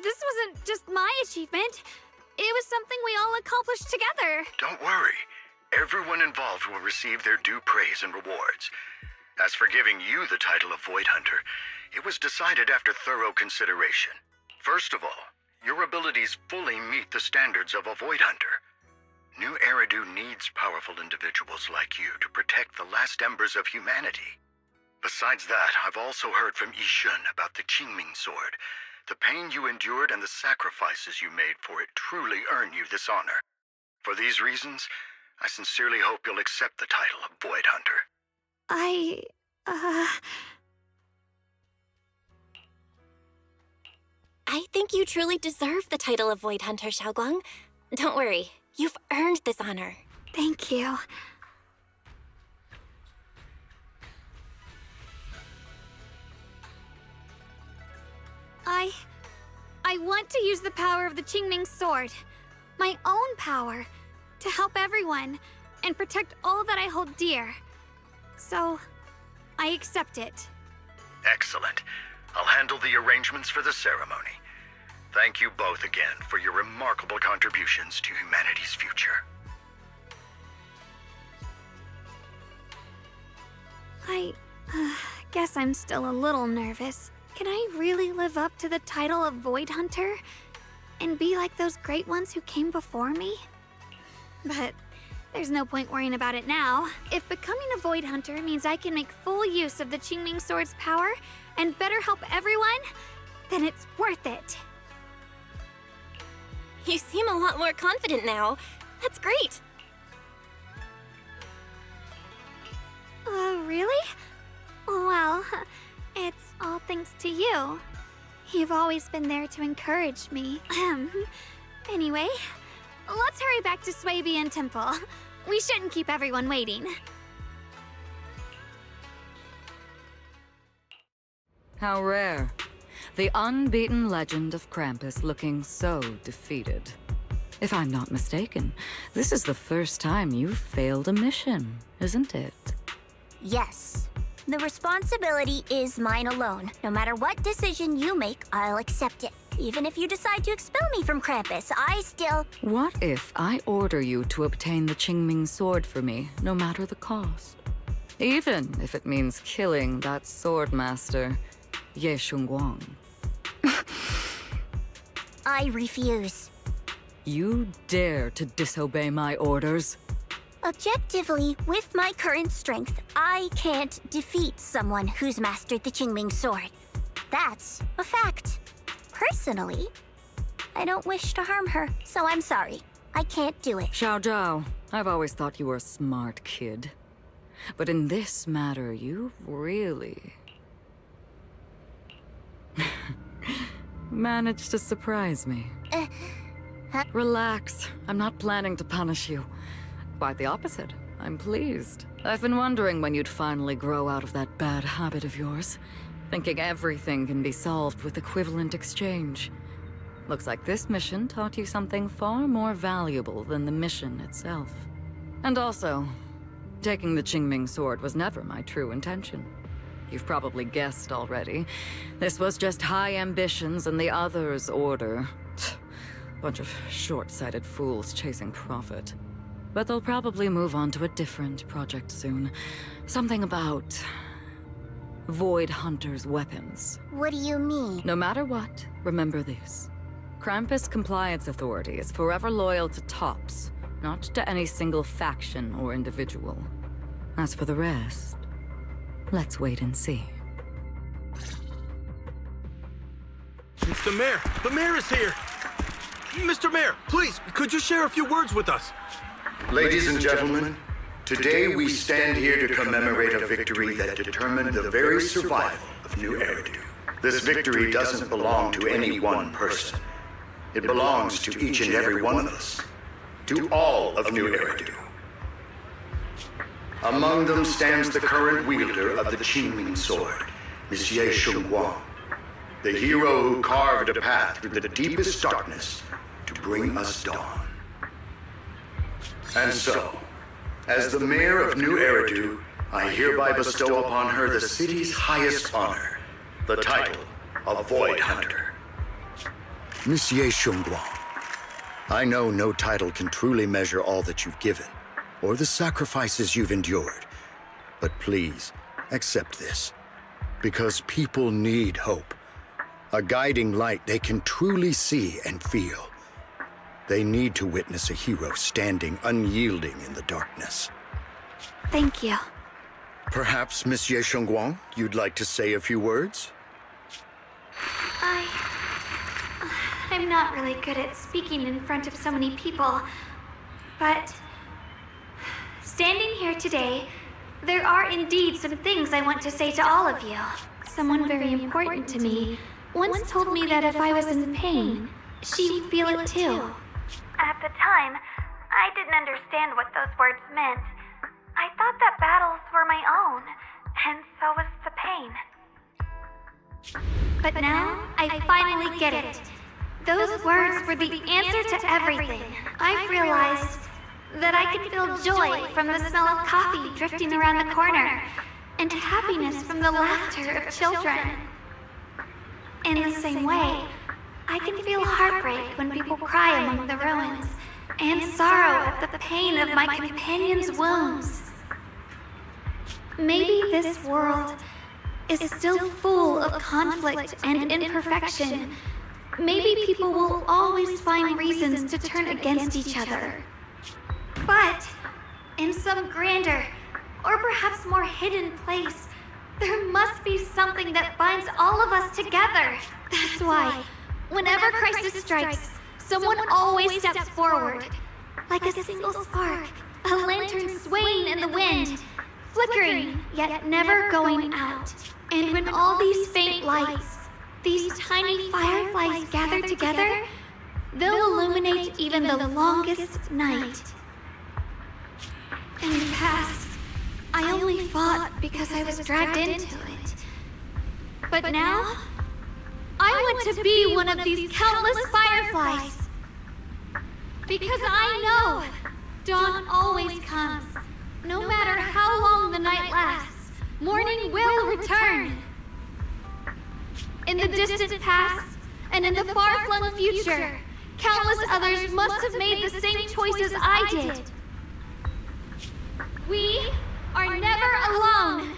this wasn't just my achievement. It was something we all accomplished together. Don't worry. Everyone involved will receive their due praise and rewards. As for giving you the title of Void Hunter, it was decided after thorough consideration. First of all, your abilities fully meet the standards of a Void Hunter. New Eridu needs powerful individuals like you to protect the last embers of humanity. Besides that, I've also heard from Yishun about the Qingming Sword. The pain you endured and the sacrifices you made for it truly earn you this honor. For these reasons, I sincerely hope you'll accept the title of Void Hunter. I think you truly deserve the title of Void Hunter, Shunguang. Don't worry, you've earned this honor. Thank you. I want to use the power of the Qingming Sword, my own power, to help everyone and protect all that I hold dear. So, I accept it. Excellent. I'll handle the arrangements for the ceremony. Thank you both again for your remarkable contributions to humanity's future. I guess I'm still a little nervous. Can I really live up to the title of Void Hunter? And be like those great ones who came before me? But there's no point worrying about it now. If becoming a Void Hunter means I can make full use of the Qingming Sword's power and better help everyone, then it's worth it. You seem a lot more confident now. That's great. Really? Well, it's all thanks to you. You've always been there to encourage me. Anyway, let's hurry back to Swabian Temple. We shouldn't keep everyone waiting. How rare. The unbeaten legend of Krampus looking so defeated. If I'm not mistaken, this is the first time you've failed a mission, isn't it? Yes. The responsibility is mine alone. No matter what decision you make, I'll accept it. Even if you decide to expel me from Krampus, I still... What if I order you to obtain the Qingming Sword for me, no matter the cost? Even if it means killing that sword master, Ye Shunguang. I refuse. You dare to disobey my orders? Objectively, with my current strength, I can't defeat someone who's mastered the Qingming Sword. That's a fact. Personally, I don't wish to harm her, so I'm sorry. I can't do it. Xiao Zhao, I've always thought you were a smart kid. But in this matter, you really... managed to surprise me. Relax. I'm not planning to punish you. Quite the opposite. I'm pleased. I've been wondering when you'd finally grow out of that bad habit of yours. Thinking everything can be solved with equivalent exchange. Looks like this mission taught you something far more valuable than the mission itself. And also, taking the Qingming sword was never my true intention. You've probably guessed already. This was just high ambitions and the others' order. Bunch of short-sighted fools chasing profit. But they'll probably move on to a different project soon. Something about Void Hunter's weapons. What do you mean? No matter what, remember this. Krampus Compliance Authority is forever loyal to TOPS, not to any single faction or individual. As for the rest, let's wait and see. It's the mayor! The mayor is here! Mr. Mayor, please, could you share a few words with us? Ladies and gentlemen, today we stand here to commemorate a victory that determined the very survival of New Eridu. This victory doesn't belong to any one person. It belongs to each and every one of us. To all of New Eridu. Among them stands the current wielder of the Qingming sword, Monsieur Shunguang, the hero who carved a path through the deepest darkness to bring us dawn. And so, as the mayor of New Eridu, I hereby bestow upon her the city's highest honor, the title of Void Hunter. Monsieur Shunguang, I know no title can truly measure all that you've given, or the sacrifices you've endured. But please, accept this. Because people need hope. A guiding light they can truly see and feel. They need to witness a hero standing unyielding in the darkness. Thank you. Perhaps, Monsieur Shunguang, you'd like to say a few words? I'm not really good at speaking in front of so many people, but standing here today, there are indeed some things I want to say to all of you. Someone very important to me once told me that if I was in pain, she'd feel it too. At the time, I didn't understand what those words meant. I thought that battles were my own, and so was the pain. But now, I finally get it. Those words were the answer to everything. I've realized that I can feel joy from the smell of coffee drifting around the corner, and happiness from the laughter of children. In the same way, I can feel heartbreak when people cry among the ruins, and sorrow at the pain of my companion's wounds. Maybe this world is still full of conflict and imperfection. Maybe people will always find reasons to turn against each other. But in some grander, or perhaps more hidden place, there must be something that binds all of us together. That's why, whenever crisis strikes, someone always steps forward. Like a single spark, a lantern swaying in the wind, flickering, yet never going out. And when all these faint lights, these tiny fireflies gather together, they'll illuminate even the longest night. In the past, I only fought because I was dragged into it. But now, I want to be one of these countless fireflies. Because I know dawn always comes. No matter how long the night lasts, morning will return. In the distant past, and in the far-flung future, countless others must have made the same choices I did. We are never alone.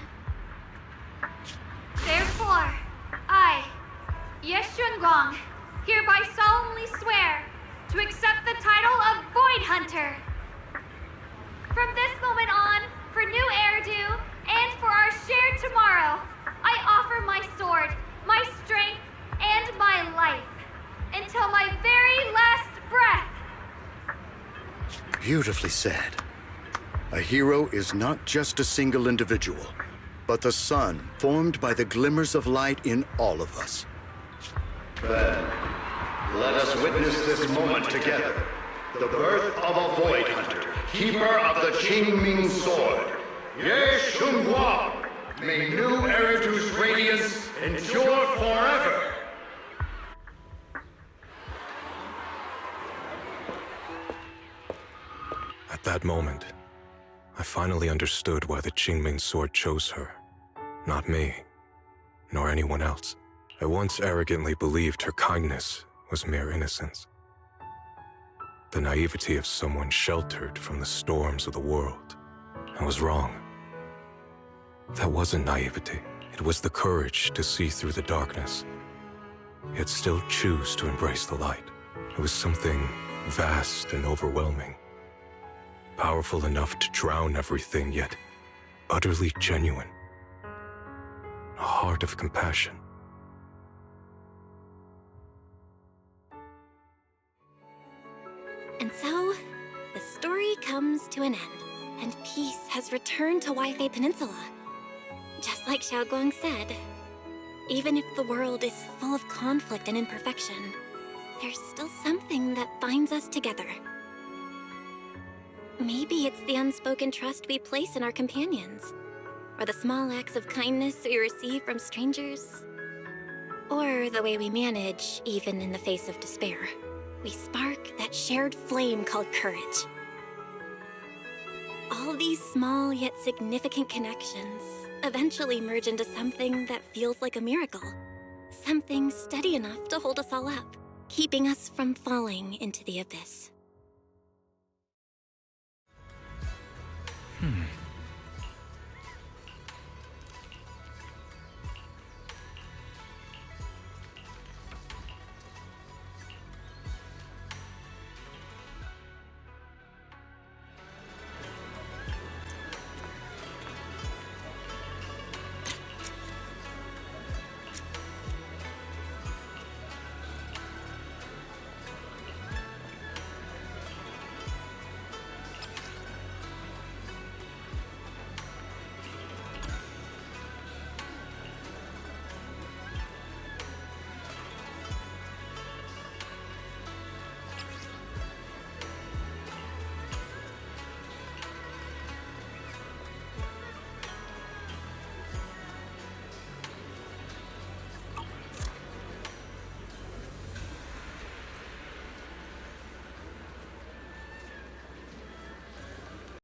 Therefore, I, Shunguang, hereby solemnly swear to accept the title of Void Hunter. From this moment on, for New Eridu, and for our shared tomorrow, I offer my sword, my strength, and my life, until my very last breath. Beautifully said. A hero is not just a single individual, but the sun formed by the glimmers of light in all of us. Then, let us witness this moment together. The birth of a Void Hunter, keeper of the Qingming Sword. Ye Shunguang, may new Eridu's radiance endure forever. At that moment, I finally understood why the Qingming Sword chose her. Not me, nor anyone else. I once arrogantly believed her kindness was mere innocence. The naivety of someone sheltered from the storms of the world. I was wrong. That wasn't naivety. It was the courage to see through the darkness, yet still choose to embrace the light. It was something vast and overwhelming. Powerful enough to drown everything, yet utterly genuine. A heart of compassion. And so, the story comes to an end, and peace has returned to Wi-Fi Peninsula. Just like Shunguang said, even if the world is full of conflict and imperfection, there's still something that binds us together. Maybe it's the unspoken trust we place in our companions, or the small acts of kindness we receive from strangers, or the way we manage even in the face of despair. We spark that shared flame called courage. All these small yet significant connections eventually merge into something that feels like a miracle. Something steady enough to hold us all up, keeping us from falling into the abyss.